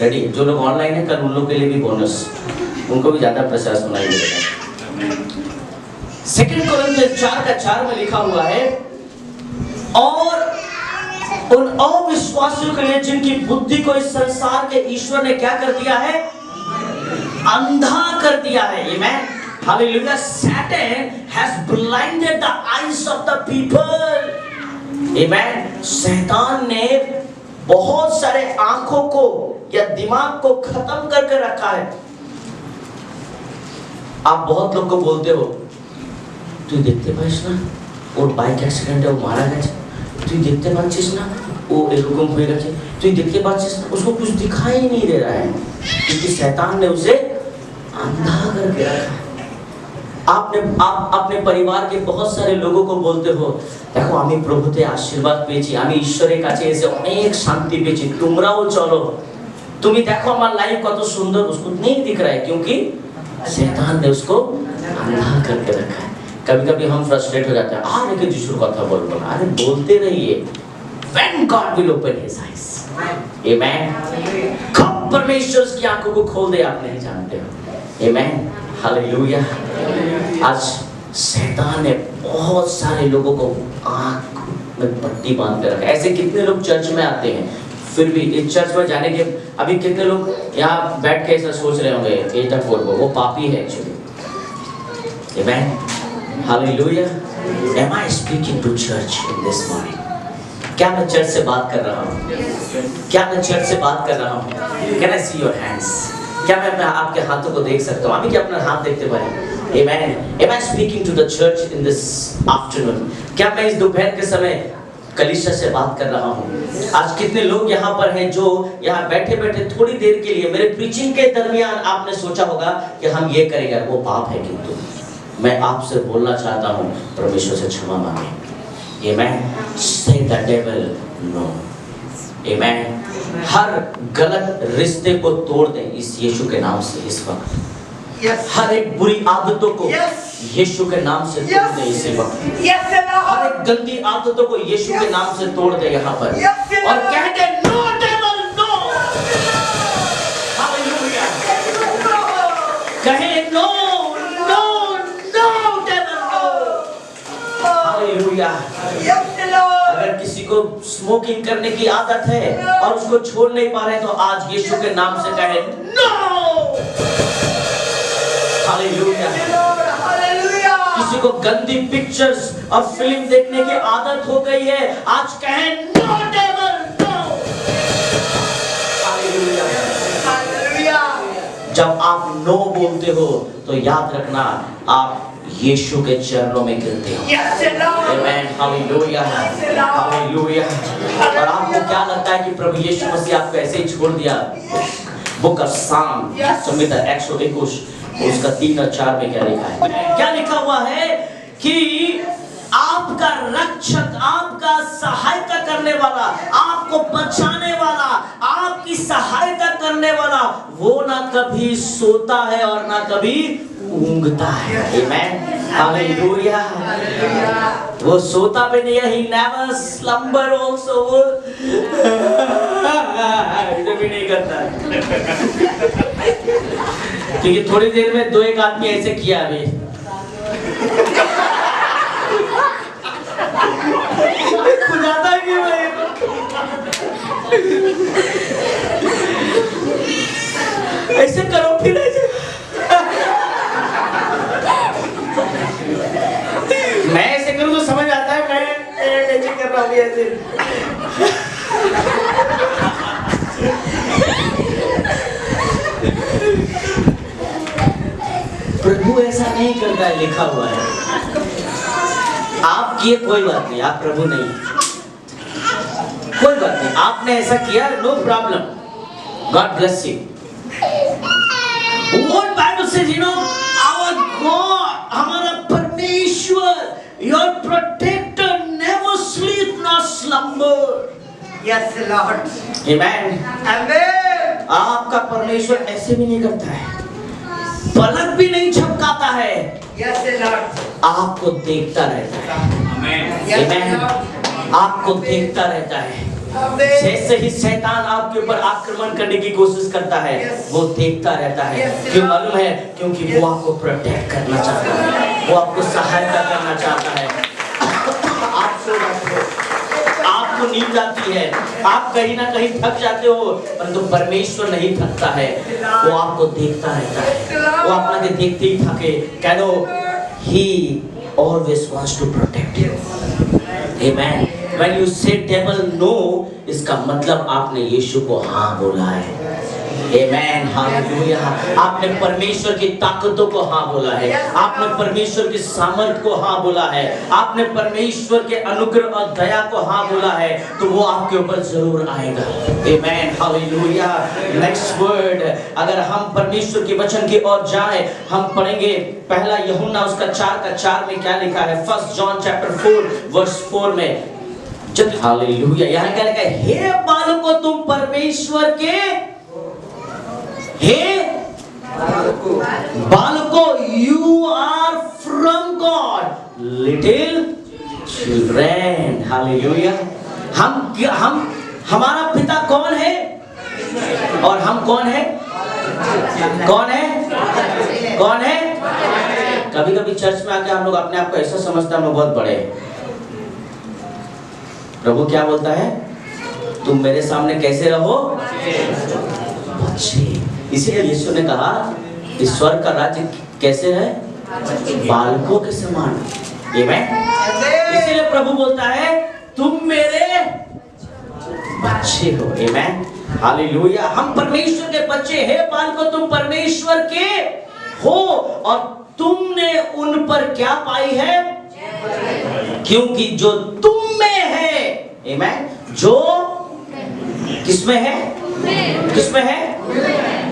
रेडी? जो लोग ऑनलाइन है, कल उन लोग के लिए भी बोनस, उनको भी ज्यादा प्रचार सुनाई देगा। 2 Corinthians 4:4 में लिखा हुआ है, और उन अविश्वासियों के लिए जिनकी बुद्धि को इस संसार के ईश्वर ने क्या कर दिया है? अंधा कर दिया है। आमीन, hallelujah. Satan has blinded the eyes of the people. आमीन। शैतान ने बहुत सारे आंखों को या दिमाग को खत्म करके रखा है। आप बहुत लोग को बोलते हो, तू देखते पाइस ना, और बाइक एक्सीडेंट है, वो मारा गया, तू देखते पाचिस ना, वो एरकम हो गया, तू देखते पाचिस ना, उसको कुछ दिखाई नहीं दे रहा है, क्योंकि शैतान ने उसे अंधा करके रखा है। आप अपने परिवार के बहुत सारे लोगों को बोलते हो, देखो আমি প্রভুতে আশীর্বাদ পেয়েছি, আমি ঈশ্বরের কাছে এসে অনেক শান্তি পেয়েছি, তোমরাও চলো। তুমি দেখো আমার লাইফ কত সুন্দর, उसको नहीं दिख रहा है क्योंकि शैतान ने उसको अंधा करके रखा है। कभी-कभी हम फ्रस्ट्रेट हो जाते हैं, आरे के यीशु কথা বলবো ना, अरे बोलते रहिए। When God will open his eyes, amen। कब परमेश्वर की आंखों को खोल दे आप नहीं जानते हो। Amen, hallelujah. आज शैतान ने बहुत सारे लोगों को आंख में पट्टी बांध कर रखा है। ऐसे कितने लोग चर्च में आते हैं, फिर भी इस चर्च में जाने के अभी कितने लोग यहाँ बैठ के ऐसा सोच रहे होंगे, एटा फोड़ो, वो पापी है actually. Amen, hallelujah. Am I speaking to church in this morning? क्या मैं चर्च से बात कर रहा हूँ? क्या मैं चर्च से बात कर रहा हूँ? Can I see your hands? क्या मैं आपके हाथों को देख सकता हूँ? अभी क्या अपना हाथ देखते पाए? Amen. Am I speaking to the church in this afternoon? क्या मैं इस दोपहर के समय कलीसिया से बात कर रहा हूँ? आज कितने लोग यहाँ पर हैं जो यहाँ बैठे बैठे थोड़ी देर के लिए मेरे प्रीचिंग के दरमियान आपने सोचा होगा कि हम ये करेंगे, वो पाप है। किंतु मैं आपसे बोलना चाहता हूँ, परमेश्वर से क्षमा मांगे। Amen. Say the devil no. Amen. हर गलत रिश्ते को तोड़ दें इस यीशु के नाम से इस वक्त। हर एक बुरी आदतों को यीशु के नाम से तोड़ दें इसी वक्त। हर एक गंदी आदतों को यीशु के नाम से तोड़ दें यहाँ पर, और कह दे नो डेविल नो। हालेलुया। कहे no no no devil no. Hallelujah. अगर किसी को स्मोकिंग करने की आदत है और उसको छोड़ नहीं पा रहे, तो आज यीशु के नाम से कहे नो। हालेलुया। किसी को गंदी पिक्चर्स और फिल्म देखने की आदत हो गई है, आज कहे नो डेविल नो। हालेलुया। जब आप नो बोलते हो तो याद रखना आप यीशु के चरणों में गिरते हो। आमेन। हालेलुया। हालेलुया। और आपको क्या लगता है कि प्रभु यीशु मसीह आपको ऐसे ही छोड़ दिया? बुक ऑफ साम संहिता 121 उसका 3 और 4 में क्या लिखा है? क्या लिखा हुआ है कि आपका रक्षक, आपका सहायता करने वाला, आपको बचाने वाला, आपकी सहायता करने वाला, वो ना कभी सोता है और ना कभी ऊँघता है। आमेन। हालेलुया। वो सोता भी नहीं है, he never slumber also, वो ऐसे भी नहीं करता। क्योंकि थोड़ी देर में 2-1 आदमी ऐसे किया अभी। खुजाता है कि भाई ऐसे करो फिर ऐसे। मैं ऐसे करूं तो समझ आता है मैं ऐसे कर रहा हूँ ऐसे। प्रभु ऐसा नहीं करता है, लिखा हुआ है। आप किए कोई बात नहीं, आप प्रभु नहीं, कोई बात नहीं। आपने ऐसा किया, no problem, God bless you. What Bible says, you know, our God, हमारा परमेश्वर, your protector, never sleep nor slumber. Yes, Lord. Amen. Amen. आपका परमेश्वर ऐसे भी नहीं करता है, पलक भी नहीं झपकाता है। Yes, Lord. आपको देखता रहता है। Yes, Amen. Lord. आपको देखता रहता है। Amen. जैसे ही शैतान आपके ऊपर आक्रमण करने की कोशिश करता है, वो देखता रहता है। क्यों मालूम है? क्योंकि वो आपको प्रोटेक्ट करना चाहता है, वो आपको सहायता करना चाहता है। आपको नींद आती है, आप कहीं ना कहीं थक जाते हो, परंतु परमेश्वर नहीं थकता है, वो आपको देखता रहता है। वो अपना के देखते ही थके, कह दो he always wants to protect you. Amen. When you say devil no, इसका मतलब आपने यीशु को हाँ बोला है। Amen. हालेलुया। आपने परमेश्वर की ताकतों को हाँ बोला है, आपने परमेश्वर की सामर्थ को हाँ बोला है, आपने परमेश्वर के अनुग्रह और दया को हाँ बोला है, तो वो आपके ऊपर जरूर आएगा। Amen. हालेलुया। नेक्स्ट वर्ड, अगर हम परमेश्वर के वचन की ओर जाएं, हम पढ़ेंगे पहला यूहन्ना उसका 4 में क्या लिखा है? 1 John chapter 4 verse 4 में। हालेलुया। यहाँ क्या लिखा है? हे बालकों, तुम परमेश्वर के, हे बालकों, you are from God, little children. Hallelujah. हमारा पिता कौन है और हम कौन है? कौन है? कौन है? कभी कभी चर्च में आके हम लोग अपने आप को ऐसा समझते हैं हम लोग बहुत बड़े हैं। प्रभु क्या बोलता है? तुम मेरे सामने कैसे रहो? बच्चे। इसीलिए यीशु ने कहा कि स्वर्ग का राज्य कैसे है? बालकों के समान। आमेन। इसीलिए प्रभु बोलता है तुम मेरे बच्चे हो। आमेन। हालेलुया। हम परमेश्वर के बच्चे हैं। बालकों, तुम परमेश्वर के हो और तुमने उन पर क्या पाई है? क्योंकि जो तुम में है, आमेन, जो किसमें है? किसमें है?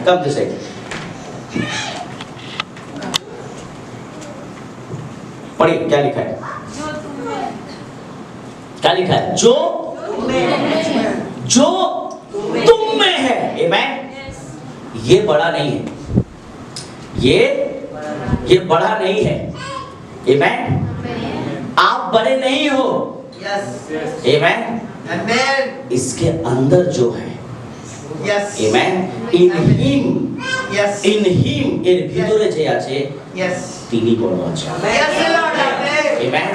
कब दिसे? पढ़िए क्या लिखा है? क्या लिखा है? जो तुम में है। आमेन। ये बड़ा नहीं है, ये बड़ा नहीं है। आमेन। आप बड़े नहीं हो। आमेन। Amen. इसके अंदर जो है, Yes. Amen. In him, Yes. in him, এর ভিতরে যে আছে Yes. তিনি বড় আছেন। Yes, Lord. Amen. Amen.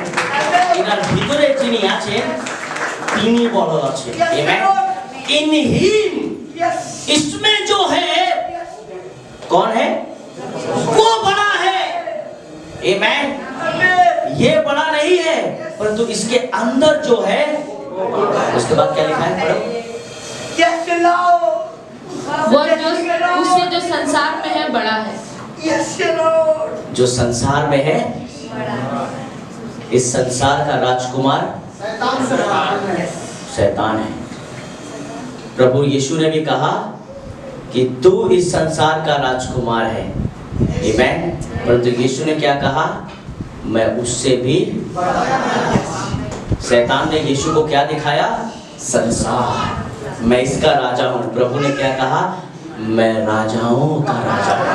এনার ভিতরে যিনি আছেন इन्हीं বড় আছে amen in him इसमें जो है कौन है वो बड़ा है amen ये बड़ा नहीं है परंतु इसके अंदर जो है उसके बाद क्या लिखा है पढ़ो वो जो उससे जो संसार में है बड़ा है जो संसार में है इस संसार का राजकुमार शैतान है प्रभु यीशु ने भी कहा कि तू इस संसार का राजकुमार है आमीन परंतु यीशु ने क्या कहा मैं उससे भी शैतान ने यीशु को क्या दिखाया संसार मैं इसका राजा हूं प्रभु ने क्या कहा मैं राजाओं का राजा हूं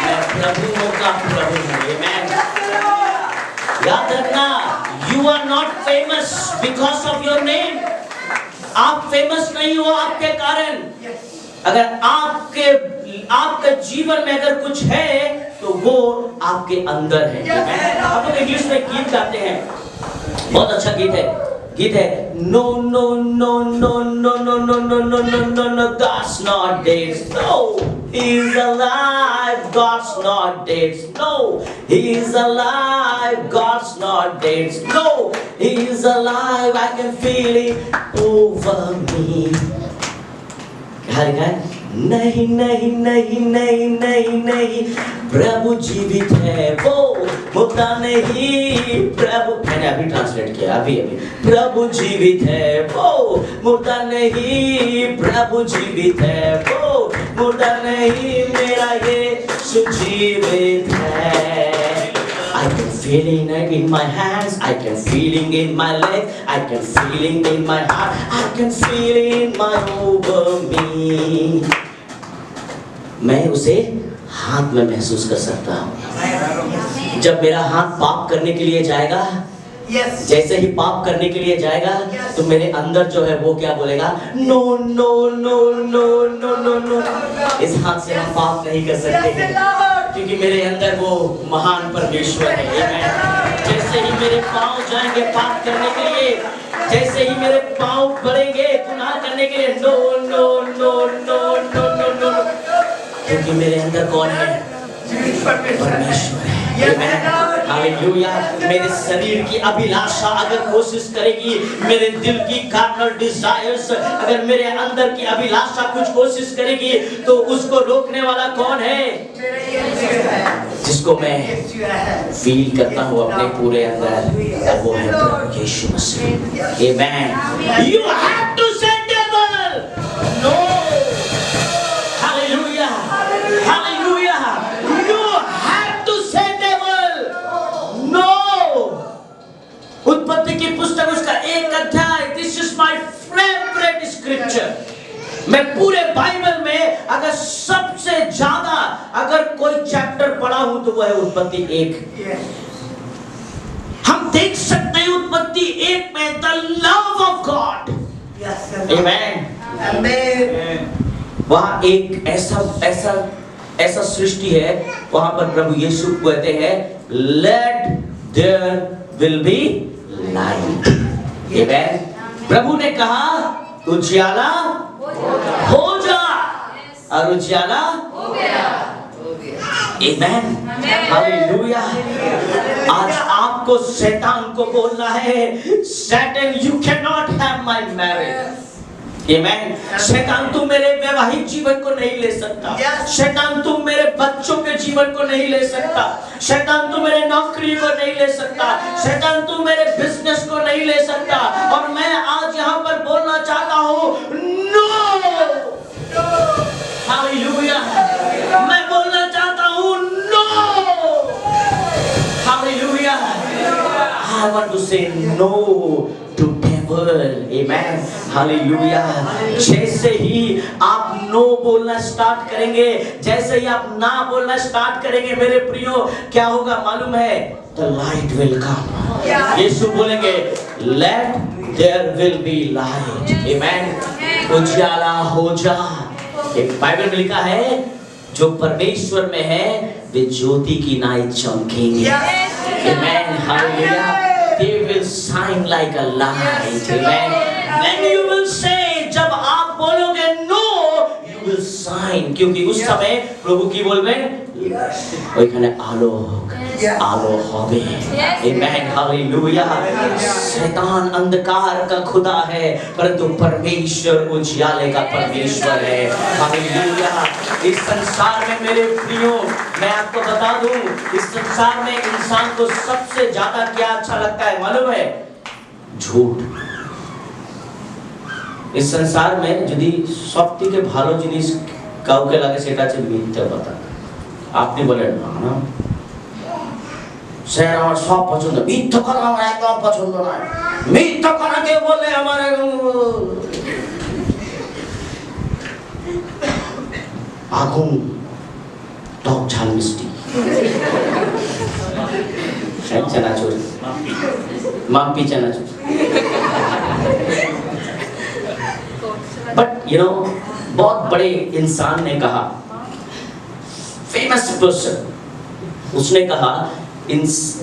मैं प्रभुओं का प्रभु हूं आमीन याद रखना you are not famous because of your name आप फेमस नहीं हो आपके कारण अगर आपके जीवन में अगर कुछ है तो वो आपके अंदर है आप लोग इंग्लिश में गीत गाते हैं बहुत अच्छा गीत है no no no no no no no no no no no no God's not dead no he's alive God's not dead no he's alive God's not dead no he's alive I can feel it over me क्या लिखा है नहीं नहीं नहीं नहीं नहीं नहीं प्रभु जीवित है वो मुर्दा नहीं प्रभु मैंने अभी ट्रांसलेट किया अभी प्रभु जीवित है वो मुर्दा नहीं प्रभु जीवित है वो मुर्दा नहीं मेरा ये जीवित है I can feeling it in my hands I can feeling in my leg I can feeling in my heart I can feel in my over me मैं उसे हाथ में महसूस कर सकता हूँ जब मेरा हाथ पाप करने के लिए जाएगा जैसे ही पाप करने के लिए जाएगा तो मेरे अंदर जो है वो क्या बोलेगा no no no no no no no इस हाथ से हम पाप नहीं कर सकते हैं क्योंकि मेरे अंदर वो महान परमेश्वर है जैसे ही मेरे पाँव जाएंगे पाप करने के लिए जैसे ही मेरे पाँव बढ़ेंगे गुनाह करने के लिए no no no no no no no क्योंकि मेरे अंदर कौन है परमेश्वर है हालेलुया मेरे शरीर की अभिलाषा अगर कोशिश करेगी मेरे दिल की कार्नल डिजायर्स अगर मेरे अंदर की अभिलाषा कुछ कोशिश करेगी तो उसको रोकने वाला कौन है जिसको मैं फील करता हूँ अपने पूरे अंदर वो है प्रभु यीशु मसीह amen you have to say devil no hallelujah hallelujah you have to say devil no उत्पत्ति की पुस्तक उसका 1 अध्याय this is my favourite scripture मैं पूरे बाइबल में अगर सबसे ज्यादा अगर कोई चैप्टर पढ़ा हूं तो वो है उत्पत्ति 1 हम देख सकते हैं उत्पत्ति 1 में द लव ऑफ गॉड आमेन वहां एक ऐसा सृष्टि है वहां पर प्रभु यीशु कहते हैं let there will be light amen प्रभु ने कहा उजियाला हो जा और उजियाला हो गया आमेन हालेलुया आज आपको शैतान को बोलना है Satan you can not have my marriage amen शैतान तू मेरे वैवाहिक जीवन को नहीं ले सकता शैतान तू मेरे बच्चों के जीवन को नहीं ले सकता शैतान तू मेरे नौकरी को नहीं ले सकता शैतान तू मेरे बिजनेस को नहीं ले सकता और मैं आज यहाँ पर बोलना चाहता हूँ नो हालेलुया मैं बोलना चाहता हूँ no hallelujah I want to say no to devil amen hallelujah जैसे ही आप नो बोलना स्टार्ट करेंगे जैसे ही आप ना बोलना स्टार्ट करेंगे मेरे प्रियो क्या होगा मालूम है the light will come यीशु बोलेंगे let there will be light amen उजियाला हो जा एक बाइबल में लिखा है जो परमेश्वर में है वे ज्योति की नाई चमकेंगे amen hallelujah they will shine like a light. Amen. When you will say, जब आप बोलोगे no, you will shine. क्योंकि उस समय प्रभु की बोलবেন ওইখানে আলো আলো হবে। Amen. Hallelujah. शैतान अंधकार का खुदा है परंतु परमेश्वर उजियाले का परमेश्वर है। Hallelujah. इस संसार में मेरे प्रियो मैं आपको बता दूं, इस संसार में इंसान को सबसे ज्यादा क्या अच्छा लगता है मालूम है? झूठ। इस संसार में যদি সবথেকে ভালো জিনিস কাউকে লাগে সেটা হচ্ছে মিথ্যা কথা। আপনি বলেন না স্যার আমার সব পছন্দ, মিথ্যা কথা আমার একদম পছন্দ নয়, মিথ্যা কথা কে বলে আমার আগুন টক ঝাল মিষ্টি চানাচুর মাম্পি চানাচুর। बट यू नो बहुत बड़े इंसान ने कहा, फेमस पर्सन, उसने कहा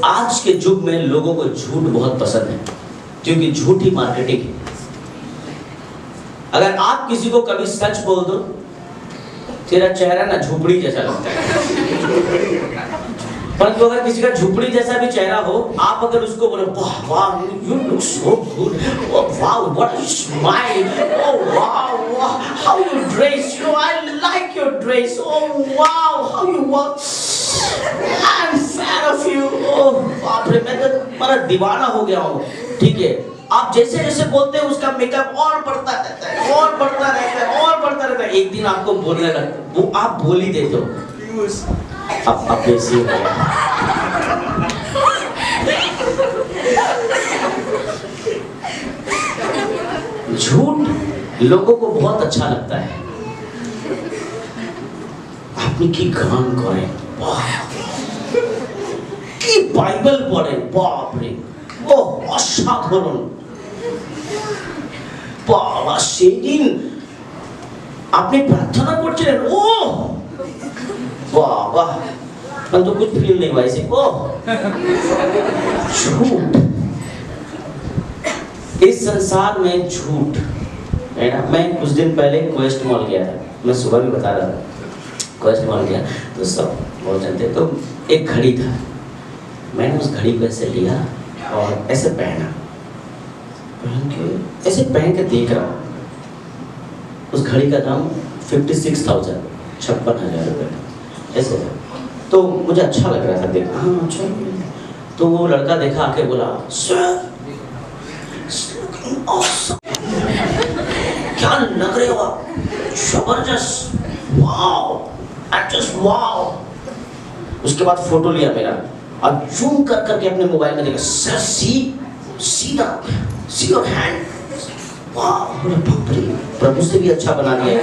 आज के युग में लोगों को झूठ बहुत पसंद है क्योंकि झूठ ही मार्केटिंग है। अगर आप किसी को कभी सच बोल दो तेरा चेहरा ना झोपड़ी जैसा लगता है, परंतु अगर किसी का झोपड़ी जैसा भी चेहरा हो आप अगर उसको बोलो वाह वाह you look so good, oh wow what a smile, oh wow how you dress, you know I like your dress, oh wow how you walk, I am fan of you, oh बाप रे मैं तो बड़ा दीवाना हो गया हूँ। ठीक है, आप जैसे जैसे बोलते हैं उसका मेकअप और बढ़ता रहता है और बढ़ता रहता है और बढ़ता रहता है। एक दिन आपको बोलने लगता वो आप बोल ही देते हो अब ऐसे हो गया। झूठ लोगों को बहुत अच्छा लगता है। আপনি কি গান করেন, কি বাইবেল পড়েন, বাপ রে ও অসাধারণ, বাবা সেদিন আপনি প্রার্থনা করছিলেন ও वाह वाह मैं तो कुछ फील नहीं हुआ इसे। ओह झूठ, इस संसार में झूठ है ना। मैं कुछ दिन पहले क्वेस्ट मॉल गया था, मैं सुबह भी बता रहा था, क्वेस्ट मॉल गया तो सब बहुत जानते, तो एक घड़ी था, मैंने उस घड़ी को ऐसे लिया और ऐसे पहना, ऐसे पहन के देख रहा हूँ, उस घड़ी का दाम 56,000 56,000 रुपये ऐसे था। तो मुझे अच्छा लग रहा था देखना, हाँ अच्छा। तो वो लड़का देखा आके बोला सर क्या लग रहे हो आप, जबरदस्त, वाओ जस्ट वाओ। उसके बाद फोटो लिया मेरा और जूम कर करके अपने मोबाइल में देखा, sir see your hand, wow बाप रे प्रभु से भी अच्छा बना दिया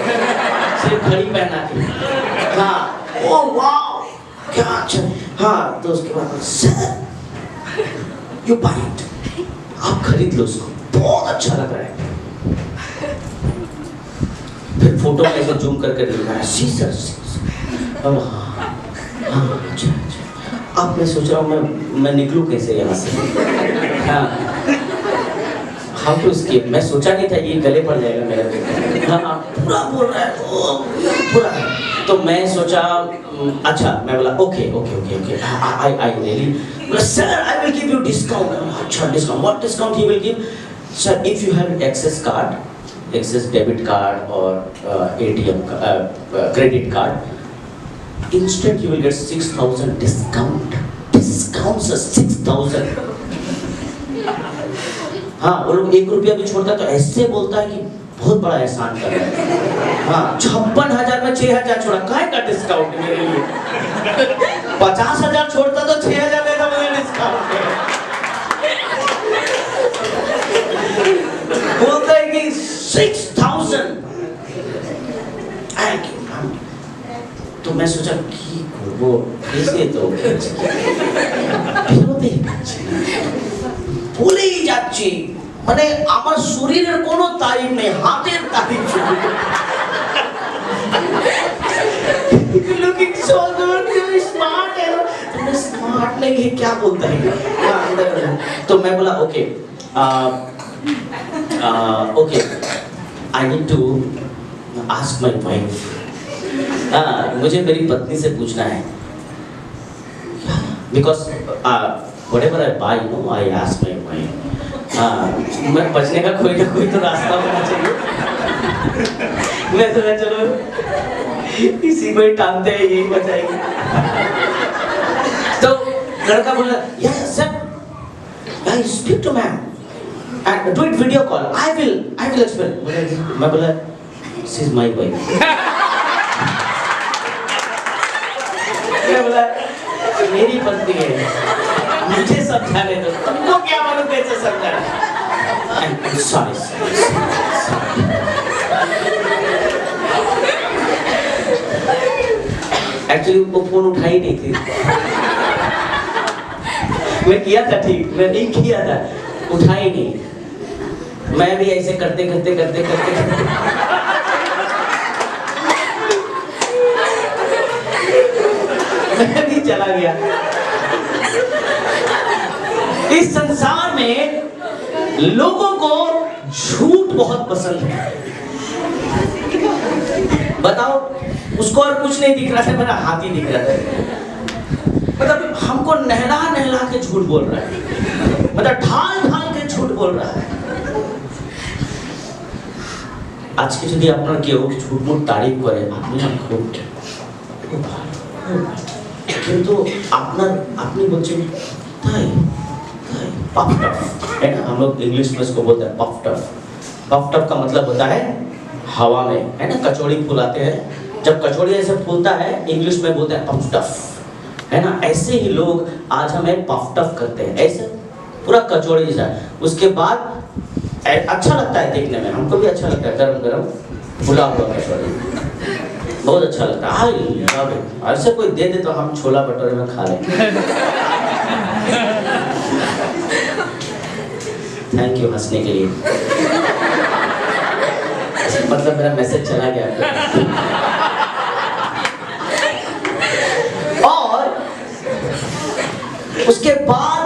सिर्फ घड़ी पहना के। हाँ ओह वाओ क्या अच्छा। हाँ तो उसके बाद सर यू बाय इट, आप खरीद लो उसको, बहुत अच्छा लग रहा है। फिर फोटो में ऐसे जूम करके देखा, सी सर हाँ अच्छा। अब मैं सोच रहा हूँ मैं निकलूँ कैसे यहाँ से। हाँ हाउ टू एस्केप, मैं सोचा नहीं था ये गले पड़ जाएगा मेरा। हाँ पूरा बोल रहा है पूरा। तो मैं सोचा अच्छा, मैं बोला ओके आई रियली, बोला sir I will give you discount. अच्छा discount, what discount he will give? Sir if you have Axis card, Axis debit card और ATM credit card, instant you will get 6,000 discount sir 6,000। हाँ वो लोग 1 रुपया भी छोड़ता है तो ऐसे बोलता है कि बहुत बड़ा एहसान कर रहा है। हाँ 56,000 में 6,000 छोड़ा, काहे का डिस्काउंट मेरे लिए? 50,000 छोड़ता तो 6,000 देता मुझे डिस्काउंट। बोलता है कि 6,000। तो मैं सोचा कि वो कैसे तो ভুলেই যাচ্ছি, মানে আমার শরীরের কোনো তারিফ নেই, হাতের তারিফ শুধু। Looking so good, you're smart, you're smart नहीं ये क्या बोलता है तो मैं बोला okay okay I need to ask my wife, मुझे मेरी पत्नी से पूछना है because whatever I buy, you know, I ask my wife. मैं बचने का कोई ना कोई तो रास्ता होना चाहिए। मैं तो चलो इसी को ही टांगते हैं, यही बचाएगी। तो लड़का बोला yes sir, I speak to ma'am and do it video call. I will explain. मैं बोला she is my wife. मैं बोला मेरी पत्नी है, मुझे समझाने दो, तुमको क्या मालूम कैसे समझाना। सॉरी एक्चुअली वो फोन उठा ही नहीं थी। मैं किया था ठीक, मैं नहीं किया था, उठा ही नहीं। मैं भी ऐसे करते मैं भी चला गया। इस संसार में लोगों को झूठ बहुत पसंद है। बताओ, उसको और कुछ नहीं दिख रहा था, मेरा हाथ ही दिख रहा था। मतलब हमको नहला के झूठ बोल रहा है, मतलब ढाल के झूठ बोल रहा है। आज के যদি আপনার কেউ ঝুট মুট তারিফ করে আপনি খুব কিন্তু আপনি বলছেন তাই पफ टफ है ना, हम लोग इंग्लिश में इसको बोलते हैं पफ टफ। पफ टफ का मतलब होता है हवा में, है ना, कचौड़ी फुलाते हैं, जब कचौड़ी ऐसे फूलता है इंग्लिश में बोलते हैं पफ टफ, है ना। ऐसे ही लोग आज हमें पफ टफ करते हैं, ऐसे पूरा कचौड़ी जैसा। उसके बाद अच्छा लगता है देखने में, हमको भी अच्छा लगता है, गरम गरम फुला हुआ कचौड़ी बहुत अच्छा लगता है। ऐसे कोई दे दे तो हम छोला भटूरे में खा लें। थैंक यू हंसने के लिए। मतलब मेरा मैसेज चला गया। और उसके बाद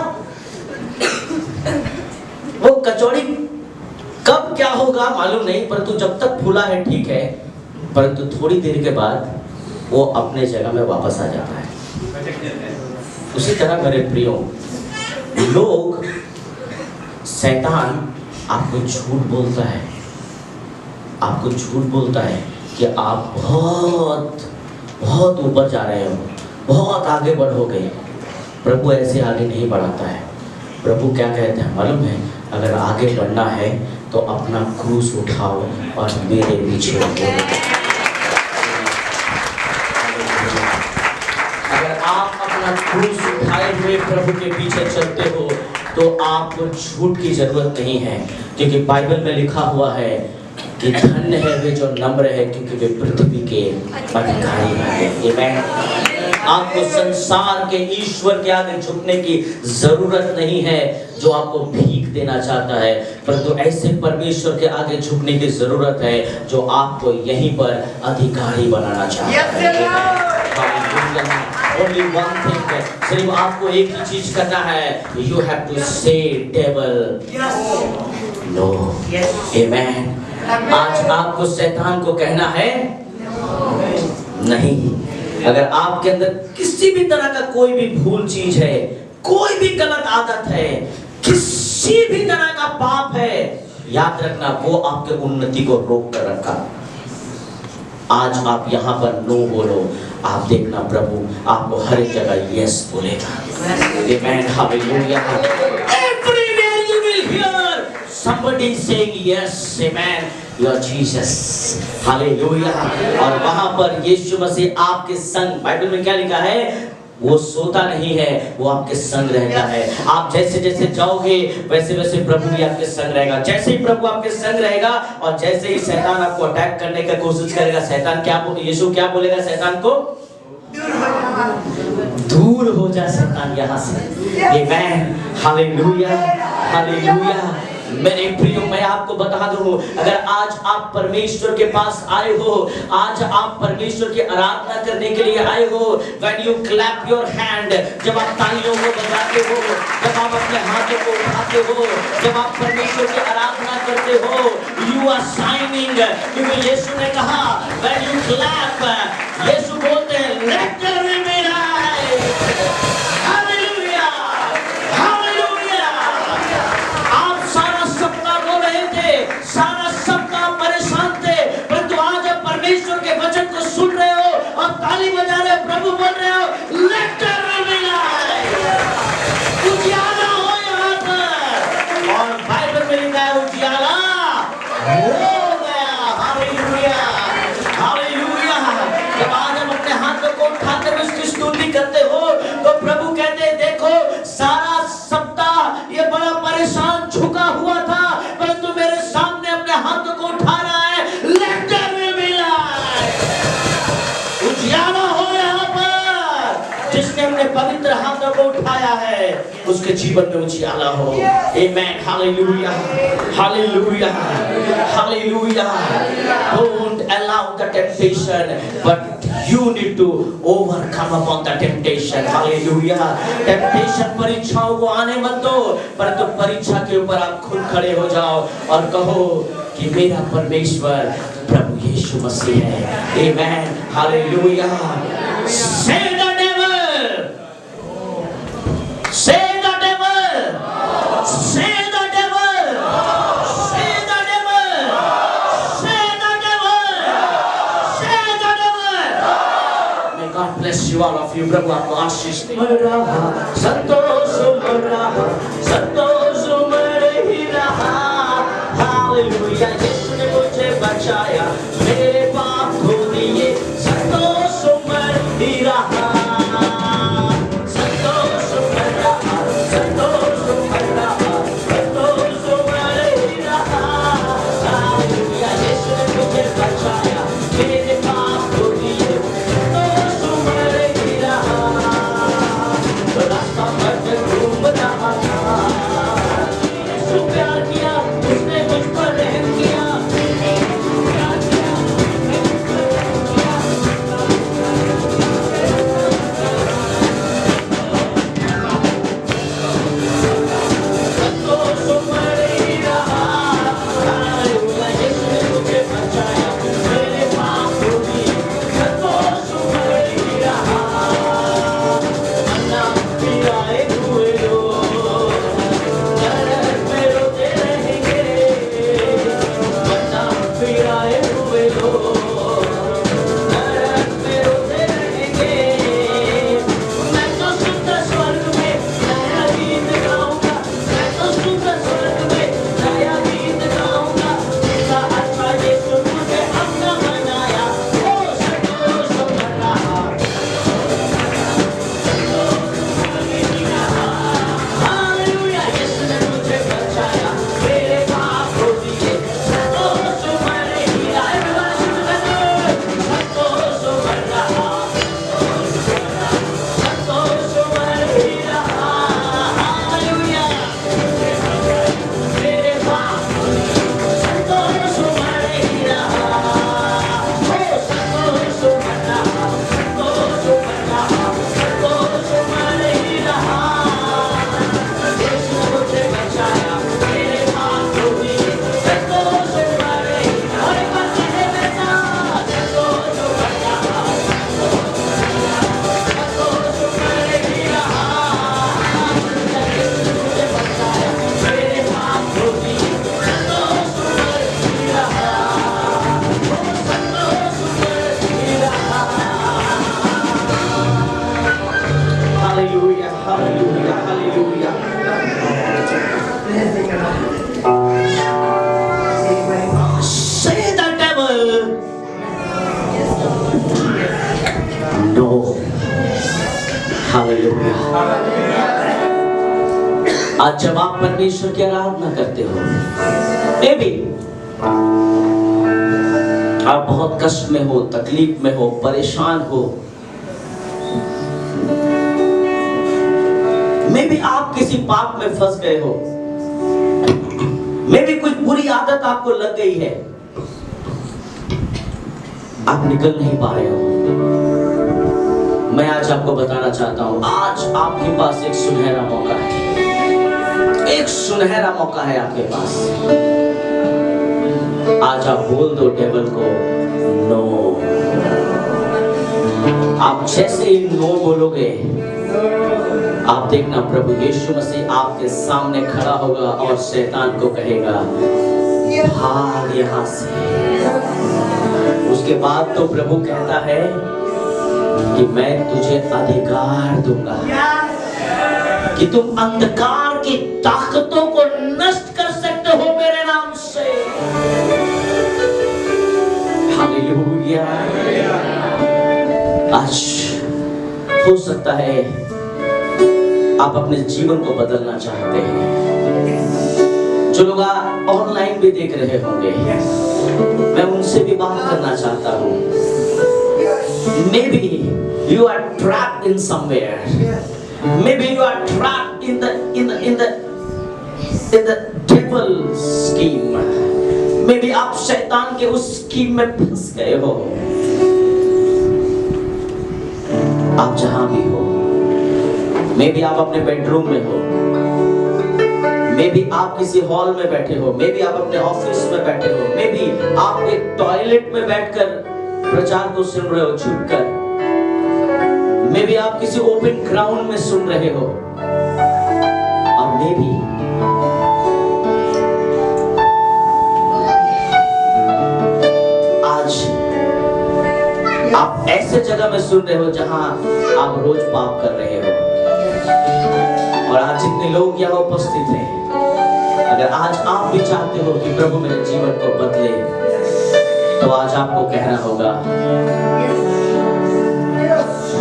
वो कचौड़ी कब क्या होगा मालूम नहीं, परंतु जब तक फूला है ठीक है, परंतु थोड़ी देर के बाद वो अपने जगह में वापस आ जाता है। उसी तरह मेरे प्रियो लोग, शैतान आपको झूठ बोलता है, आपको झूठ बोलता है कि आप बहुत ऊपर जा रहे हो, बहुत आगे बढ़ोगे। प्रभु ऐसे आगे नहीं बढ़ाता है। प्रभु क्या कहते हैं मालूम है? अगर आगे बढ़ना है तो अपना क्रूस उठाओ और मेरे पीछे रहो। अगर आप अपना क्रूस उठाए हुए प्रभु के पीछे चलते हो तो आपको झूठ की जरूरत नहीं है, क्योंकि बाइबल में लिखा हुआ है कि धन्य है वे जो नम्र है, क्योंकि वे पृथ्वी के अधिकारी हैं। आमीन। आपको संसार के ईश्वर के आगे झुकने की जरूरत नहीं है जो आपको भीख देना चाहता है, परंतु ऐसे परमेश्वर के आगे झुकने की जरूरत है जो आपको यहीं पर अधिकारी बनाना चाहता है। Only one thing है, सिर्फ आपको एक ही चीज करना है। You have to say devil no. Amen. आज आपको शैतान को कहना है नहीं। अगर आपके अंदर किसी भी तरह का कोई भी भूल चीज है, कोई भी गलत आदत है, किसी भी तरह का पाप है, याद रखना वो आपके उन्नति को रोक कर रखा। आज आप यहाँ पर नो बोलो, आप देखना प्रभु आपको हर एक जगह यस बोलेगा। Amen. Hallelujah. Everywhere you will hear somebody saying yes. Amen. You are Jesus. Hallelujah. और वहाँ पर यीशु मसीह आपके संग, बाइबल में क्या लिखा है? वो सोता नहीं है, वो आपके संग रहता है। आप जैसे जैसे जाओगे वैसे वैसे प्रभु भी आपके संग रहेगा। जैसे ही प्रभु आपके संग रहेगा और जैसे ही शैतान आपको अटैक करने का कोशिश करेगा, शैतान क्या यीशु क्या बोलेगा शैतान को? दूर हो जा शैतान यहाँ से। आमीन। Hallelujah, hallelujah. मेरे प्रियो, मैं आपको बता दूं, अगर आज आप परमेश्वर के पास आए हो, आज आप परमेश्वर की आराधना करने के लिए आए हो, when you clap your hand, जब आप तालियों को बजाते हो, जब आप अपने हाथों को उठाते हो, जब आप परमेश्वर की आराधना करते हो, you are signing, क्योंकि यीशु ने कहा when you clap, यीशु बोलते हैं let there be light। Hallelujah, hallelujah. आप सारा सप्ताह रो रहे थे, सारा सप्ताह परेशान थे, परंतु आज आप परमेश्वर के वचन को सुन रहे हो और ताली बजा रहे हो, प्रभु बोल रहे हो let there be light। उजियाला हो यहाँ पर, और बाइबल में लिखा है उजियाला हो गया। Hallelujah, hallelujah. जब आज हम अपने हाथों को उठाते हुए उसकी स्तुति करते हो, तो प्रभु कहते हैं देखो, सारा सप्ताह ये बड़ा परेशान झुका हुआ था, परंतु मेरे सामने अपने हाथों को उठा रहा है, let there be light। उजियाला हो यहाँ पर, जिसने अपने पवित्र हाथों को उठाया है, उसके जीवन में उजियाला हो। Amen, hallelujah, hallelujah, hallelujah. Don't allow the temptation, but you need to overcome upon the temptation। Hallelujah. Temptation, परीक्षाओं को आने मत दो, परंतु परीक्षा के ऊपर आप खुद खड़े हो जाओ और कहो कि मेरा परमेश्वर प्रभु यीशु मसीह है। आमेन, hallelujah. Say the devil, say the devil, say the devil, say the devil, say the devil, say the devil। May God bless you, all of you। प्रभु आपको आशीष दे। संतोष संतोष मेरे ही रहा। हालेलुया। यीशु ने मुझे बचाया, मेरे पाप धो दिए, संतोष मेरे ही रहा। संतोष मेरे रहा, संतोष मेरे रहा, संतोष मेरे ही रहा। हालेलुया। यीशु ने मुझे बचाया, मेरे पाप धो दिए, संतोष मेरे ही रहा। रास्ता भर घूम रहा था, यीशु प्यार किया, उसने मुझ पर रहम किया। प्यार किया, उसने मुझ पर रहम किया। संतोष मेरे ही रहा। हालेलुया। यीशु ने मुझे बचाया, मेरे पाप धो दिए, संतोष मेरे ही रहा। अन्ना पिराए हुए लोग नरक में रोते रहेंगे, अन्ना पिराए हुए लोग नरक में रोते रहेंगे। मैं तो शुद्ध स्वर्ग में नया गीत गाऊंगा, मैं तो शुद्ध स्वर्ग में नया गीत गाऊंगा। इसका अच्छा यीशु मुझे अपना बनाया, ओ संतोष कर रहा। हालेलुया। यीशु ने मुझे बचाया, मेरे पाप धो दिए, संतोष मेरे ही रहा। everybody sing together। संतोष कर रहा, संतोष मेरे ही रहा। हालेलुया। मेरे पाप धो दिए, संतोष मेरे ही रहा। ओ संतोष कर रहा, संतोष कर रहा, संतोष मेरे ही रहा। यीशु ने मुझे बचाया, मेरे पाप धो दिए, संतोष मेरे ही रहा। और एक बार कहे बेटा, संतोष कर रहा, संतोष मेरे ही रहा। यीशु ने मुझे बचाया, मेरे पाप धो दिए, संतोष मेरे ही रहा। ओ संतोष मेरे ही रहा। Hallelujah, hallelujah, hallelujah. Say the devil no। Hallelujah. आज जब आप परमेश्वर की आराधना करते हो, मे बी आप बहुत कष्ट में हो, तकलीफ में हो, परेशान हो, मे बी आप किसी पाप में फंस गए हो, मे भी कुछ बुरी आदत आपको लग गई है, आप निकल नहीं पा रहे हो। मैं आज आपको बताना चाहता हूं, आज आपके पास एक सुनहरा मौका है, एक सुनहरा मौका है आपके पास। आज आप बोल दो डेविल को नो। आप जैसे ही नो बोलोगे, आप देखना प्रभु यीशु मसीह आपके सामने खड़ा होगा और शैतान को कहेगा भाग यहां से। उसके बाद तो प्रभु कहता है कि मैं तुझे अधिकार दूंगा कि तुम अंधकार की ताकतों को नष्ट कर सकते हो मेरे नाम से। हालेलुया। आज हो सकता है आप अपने जीवन को बदलना चाहते हैं। जो लोग ऑनलाइन भी देख रहे होंगे, मैं उनसे भी बात करना चाहता हूँ। Maybe you are trapped in somewhere. Maybe you are trapped in the devil's scheme. Maybe आप शैतान के उस स्कीम में फंस गए हो। आप जहां भी हो, मे बी आप अपने बेडरूम में हो, मे बी आप किसी हॉल में बैठे हो, मे बी आप अपने ऑफिस में बैठे हो, मे बी आप एक टॉयलेट में बैठकर प्रचार को सुन रहे हो छुपकर, मे बी आप किसी ओपन ग्राउंड में सुन रहे हो, और मे बी आज आप ऐसे जगह में सुन रहे हो जहां आप रोज पाप कर रहे हो। और आज जितने लोग यहाँ उपस्थित हैं, अगर आज आप भी चाहते हो कि प्रभु मेरे जीवन को बदले, तो आज आपको कहना होगा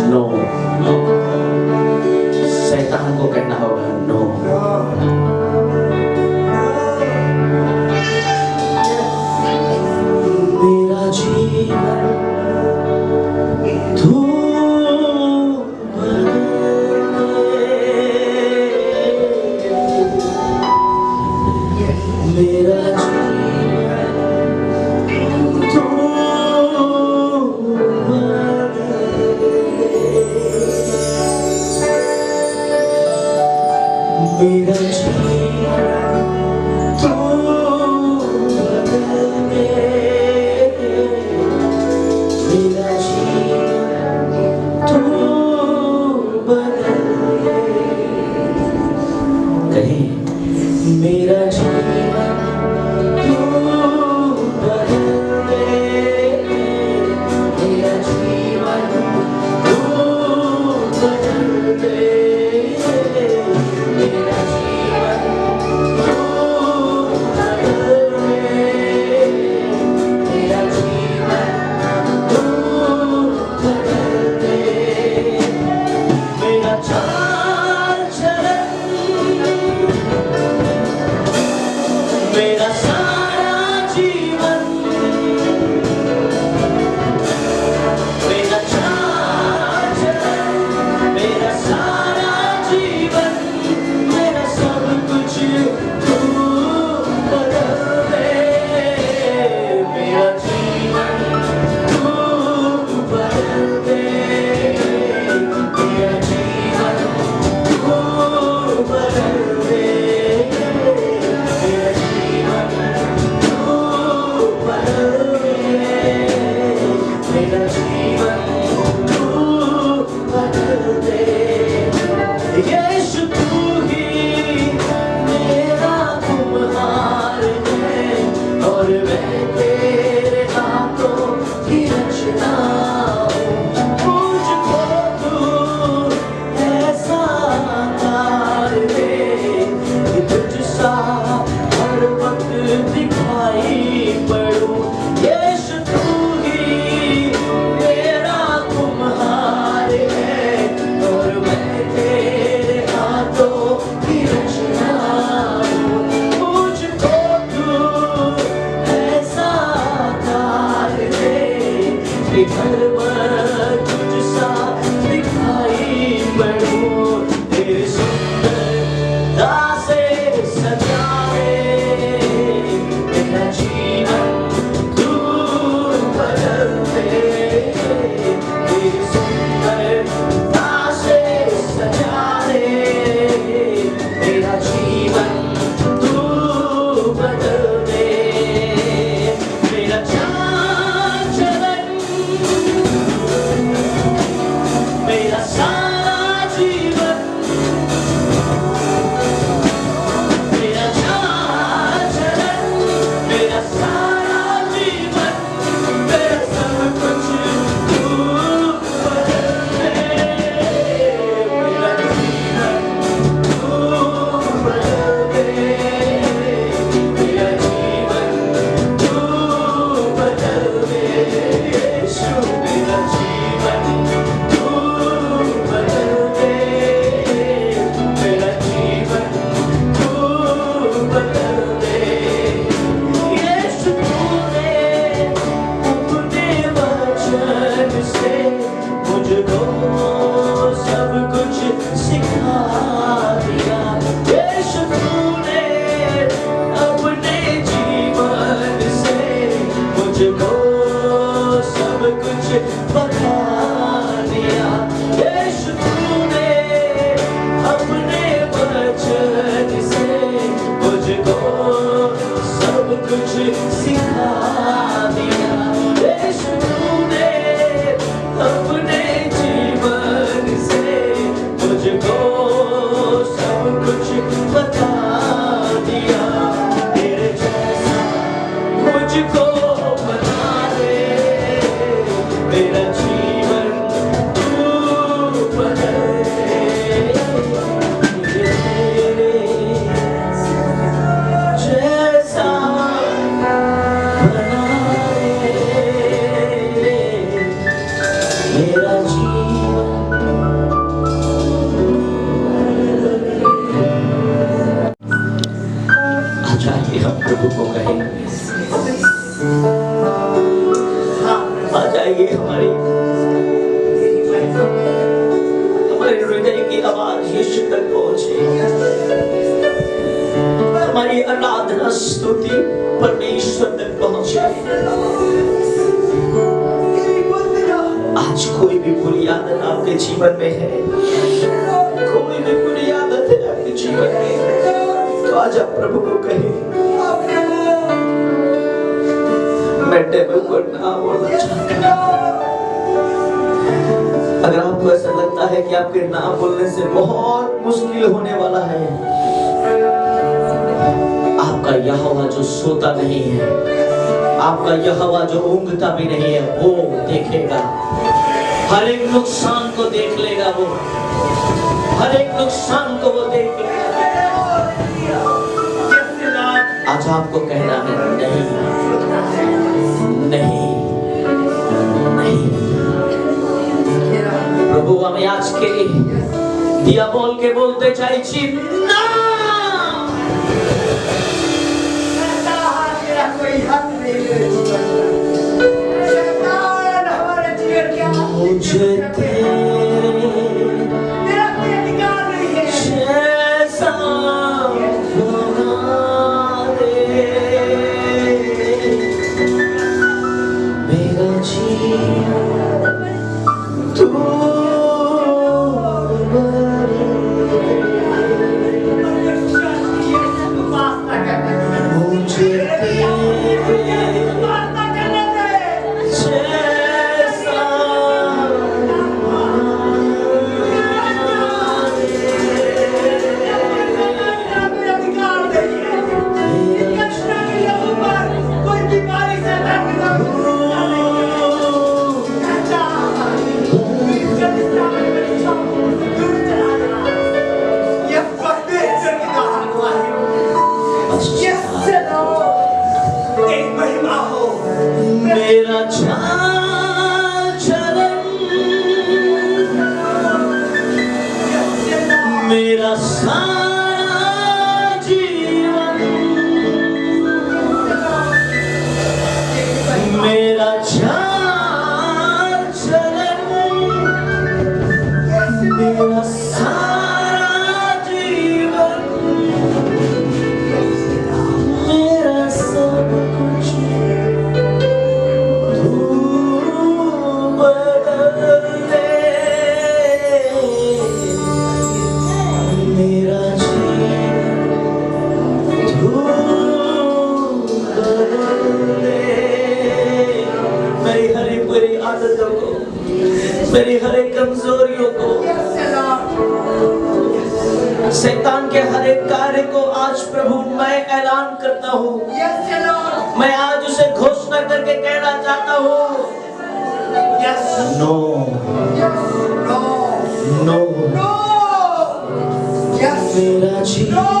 नो। शैतान को कहना होगा नो। मेरा जीवन तू मेरा जीवन तू मेरा जीवन तू मेरा जीवन तू कहे मेरा जीवन तू बदल दे, मेरा जीवन तू बदल दे, मेरा जीवन तू बदल दे, मेरा जीवन तू बदल दे, मेरा चाल चलन मेरा सारा जीवन, मेरा चाल चलन, मेरा सारा जीवन, मेरा सब कुछ तू बदल दे, मेरा जीवन तू बदल दे, मेरा जीवन तू बदल दे, मेरा जीवन तू बदल दे, मेरा जीवन तू बदल दे। यीशु तू ही मेरा कुम्हार है और मैं तेरे हाथों की रचना हूँ। मुझको तू ऐसा आकार दे कि तुझ सा हर वक्त दिखाई पड़ूं। यीशु तू ही मेरा कुम्हार है और मैं तेरे हाथों की रचना हूँ। मुझको तू ऐसा आकार दे कि हर वक्त तुझ सा दिखाई पड़ूं। तेरी सुंदरता से सजा दे, बता दिया। यीशु तूने अपने वचन से मुझको सब कुछ सिखा दिया। यीशु तूने अपने जीवन से मुझको सब कुछ बता दिया। तेरे जैसा मुझको बना दे, मेरा जीवन तू बदल दे। मुझे तेरे जैसा बना दे, मेरा जीवन। आ जाइए हम प्रभु को कहें, आ जाइए हमारी हृदय की आवाज यीशु तक पहुंचे। हमारी आराधना स्तुति परमेश्वर तक पहुंचे। आज कोई भी बुरी आदत आपके जीवन में है, कोई भी बुरी आदत है आपके जीवन में, तो आज आप प्रभु को कहें, मैं डेविल को ना बोलना चाहता। अगर आपको ऐसा लगता है कि आपके ना बोलने से बहुत मुश्किल होने वाला है, आपका यहोवा जो सोता नहीं है, आपका यहोवा जो ऊँघता भी नहीं है, वो देखेगा। हर एक नुकसान को देख लेगा वो, हर एक नुकसान को वो देख लेगा। आज आपको कहना है नहीं, नहीं, नहीं। प्रभु हमें आज के दिया बोल के बोलते चाइছি ना। मुझे तेरे जैसा बना दे, मेरा जीवन तू मुझे मेरा चलन, मेरा सारा जीवन, मेरा चलन, मेरा सारा जीवन, मेरा सब कुछ मेरी हर एक कमजोरियों को, शैतान के हर एक कार्य को आज प्रभु मैं ऐलान करता हूँ। मैं आज उसे घोषणा करके कहना चाहता हूँ, नो, नो, मेरा जीवन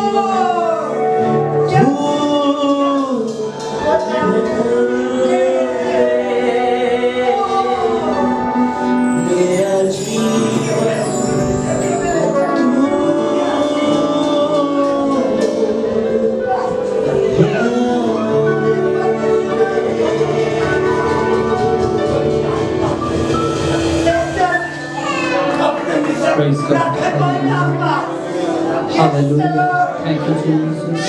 Praise God. Hallelujah. Thank you, Jesus.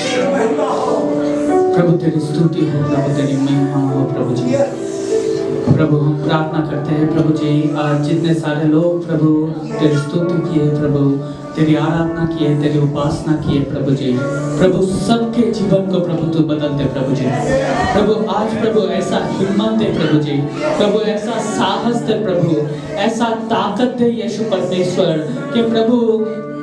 प्रभु तेरी स्तुति हो, प्रभु तेरी महिमा हो, प्रभु जी। प्रभु हम प्रार्थना करते हैं प्रभु जी, आज जितने सारे लोग प्रभु तेरी स्तुति किए प्रभु, तेरी आराधना किए, तेरी उपासना किए प्रभु जी, प्रभु सबके जीवन को प्रभु तू बदल दे प्रभु जी। प्रभु आज प्रभु ऐसा हिम्मत दे प्रभु जी, प्रभु ऐसा साहस दे प्रभु, ऐसा ताकत दे यीशु परमेश्वर कि प्रभु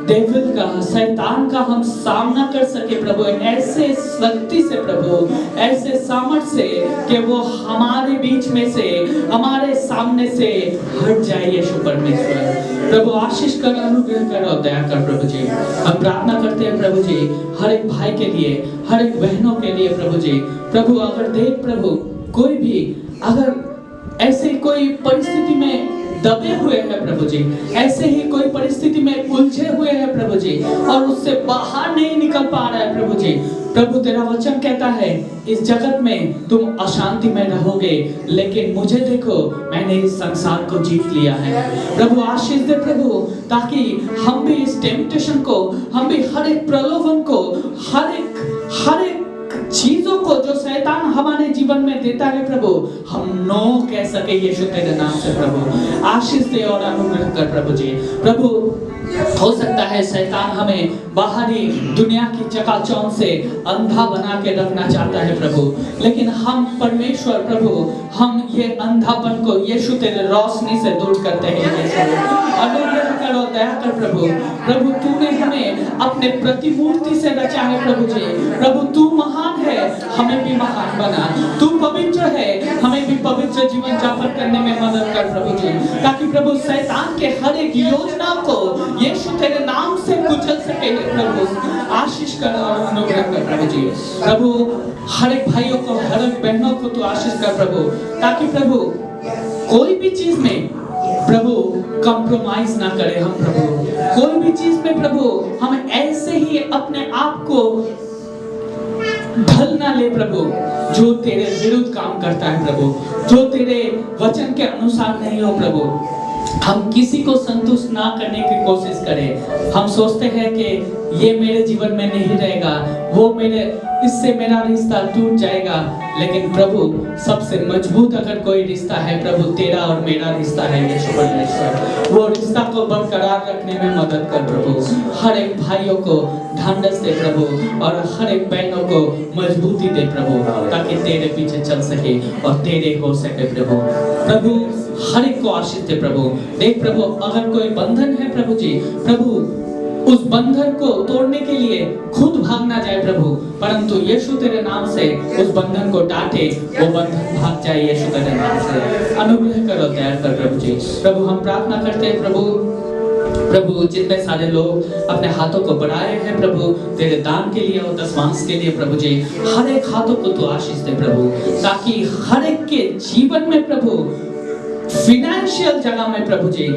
डेविल का, शैतान का हम सामना कर सके प्रभु, ऐसे शक्ति से प्रभु, ऐसे सामर्थ्य से कि वो हमारे बीच में से, हमारे सामने से हट जाए यीशु परमेश्वर। प्रभु आशीष कर, अनुग्रह कर और दया कर प्रभु जी। हम प्रार्थना करते हैं प्रभु जी हर एक भाई के लिए, हर एक बहनों के लिए प्रभु जी। प्रभु अगर देख प्रभु कोई भी अगर ऐसे कोई परिस्थिति में दबे हुए हैं प्रभु जी, ऐसे ही कोई परिस्थिति में उलझे हुए हैं प्रभु जी और उससे बाहर नहीं निकल पा रहा है प्रभु जी, प्रभु तेरा वचन कहता है इस जगत में तुम अशांति में रहोगे, लेकिन मुझे देखो मैंने इस संसार को जीत लिया है। प्रभु आशीष दे प्रभु, ताकि हम भी इस टेम्पटेशन को, हम भी हर एक प्रलोभन को, हर एक चीजों को जो शैतान हमारे जीवन में देता है प्रभु, हम नो कह सके यीशु तेरे नाम से प्रभु। आशीष दे और अनुग्रह कर प्रभु जी। प्रभु हो सकता है शैतान हमें बाहरी दुनिया की चकाचौंध से अंधा बना के रखना चाहता है प्रभु, लेकिन हम परमेश्वर प्रभु, हम ये अंधापन को यीशु तेरे रोशनी से दूर करते हैं यीशु। अनुग्रह करो, दया कर प्रभु। प्रभु तूने हमें अपने प्रतिमूर्ति से रचा है प्रभु जी। प्रभु तू महान है, हमें भी महान बना। तू पवित्र है, हमें भी पवित्र जीवन यापन करने में मदद कर प्रभु जी, ताकि प्रभु शैतान के हर एक योजना को यीशु तेरे नाम से कुचल सके प्रभु। आशीष कर और अनुग्रह कर प्रभु जी। प्रभु हर एक भाइयों को, हर एक बहनों को तू आशीष कर प्रभु, ताकि प्रभु कोई भी चीज में प्रभु कॉम्प्रोमाइज ना करे हम प्रभु, कोई भी चीज में प्रभु हम ऐसे ही अपने आप को ढल ना ले प्रभु जो तेरे विरुद्ध काम करता है प्रभु, जो तेरे वचन के अनुसार नहीं हो प्रभु। हम किसी को संतुष्ट ना करने की कोशिश करें, हम सोचते हैं कि ये मेरे जीवन में नहीं रहेगा, वो इससे मेरा रिश्ता टूट जाएगा, लेकिन प्रभु सबसे मजबूत अगर कोई रिश्ता है प्रभु, तेरा और मेरा रिश्ता है यीशु परमेश्वर। वो रिश्ता को बरकरार रखने में मदद कर प्रभु। हर एक भाइयों को ढांढस दे प्रभु और हर एक बहनों को मजबूती दे प्रभु, ताकि तेरे पीछे चल सके और तेरे हो सके प्रभु। प्रभु हर एक को आशीष दे प्रभु। देख प्रभु अगर कोई बंधन है प्रभु जी, प्रभु उस बंधन को तोड़ने के लिए खुद भागना जाए प्रभु, परंतु यीशु तेरे नाम से उस बंधन को डांटे, वो बंधन भाग जाए यीशु तेरे नाम से। अनुग्रह करो, दया कर प्रभु जी। प्रभु हम प्रार्थना करते हैं प्रभु जितने सारे लोग अपने हाथों को बढ़ाए हैं प्रभु तेरे दान के लिए और दशमांश के लिए प्रभु जी, हर एक हाथों को तू आशीष दे प्रभु, ताकि हर एक के जीवन में प्रभु फिनेंशियल जगह में प्रभु जी,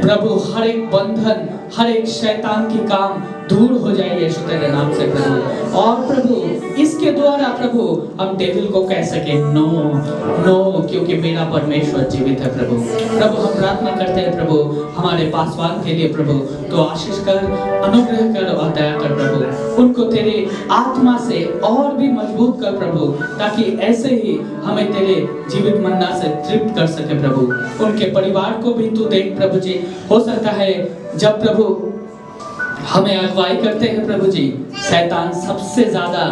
प्रभु हर एक बंधन, हर एक शैतान की काम दूर हो जाए यीशु तेरे नाम से प्रभु। और प्रभु इसके द्वारा प्रभु हम डेविल को कह सके नो नो, क्योंकि मेरा परमेश्वर जीवित है प्रभु। प्रभु हम प्रार्थना करते हैं प्रभु हमारे पासवान के लिए प्रभु, तो आशीष कर, अनुग्रह कर और दया कर प्रभु। उनको तेरे आत्मा से और भी मजबूत कर प्रभु, ताकि ऐसे ही हमें तेरे जीवित मन्ना से तृप्त कर सके प्रभु। उनके परिवार को भी तू देख प्रभु जी। हो सकता है जब प्रभु हमें अगुवाई करते हैं प्रभु जी, शैतान सबसे ज्यादा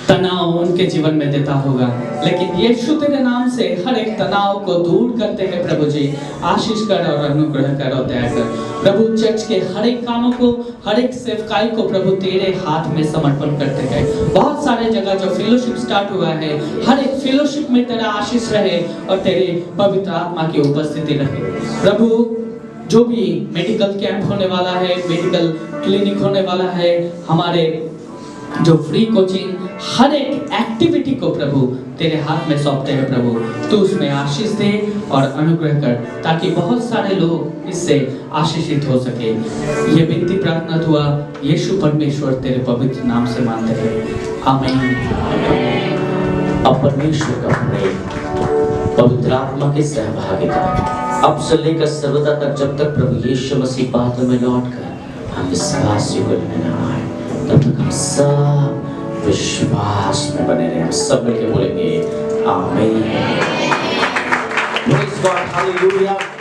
तनाव उनके जीवन में देता होगा, लेकिन यीशु तेरे नाम से हर एक तनाव को दूर करते हैं प्रभु जी। आशीष कर और अनुग्रह कर और दया कर प्रभु। चर्च के हर एक कामों को, हर एक सेवकाई को प्रभु तेरे हाथ में समर्पण करते हैं। बहुत सारे जगह जो फेलोशिप स्टार्ट हुआ है, हर एक फेलोशिप में तेरा आशीष रहे और तेरे पवित्र आत्मा की उपस्थिति रहे प्रभु। जो भी मेडिकल कैंप होने वाला है, मेडिकल क्लिनिक होने वाला है, हमारे जो फ्री कोचिंग, हर एक एक्टिविटी को प्रभु तेरे हाथ में सौंपते हैं प्रभु। तू उसमें आशीष दे और अनुग्रह कर, ताकि बहुत सारे लोग इससे आशीषित हो सके। ये विनती प्रार्थना दुआ यीशु परमेश्वर तेरे पवित्र नाम से मांगते हैं, आमीन। अब परमेश्वर का प्रेम, पवित्र आत्मा की सहभागिता अब से लेकर सर्वदा तक, जब तक प्रभु यीशु मसीह बाद में लौट कर हम विश्वास युगल में न आए, तब तक हम सब विश्वास में बने रहे। हम सब मिलकर बोलेंगे आमीन। God. Hallelujah.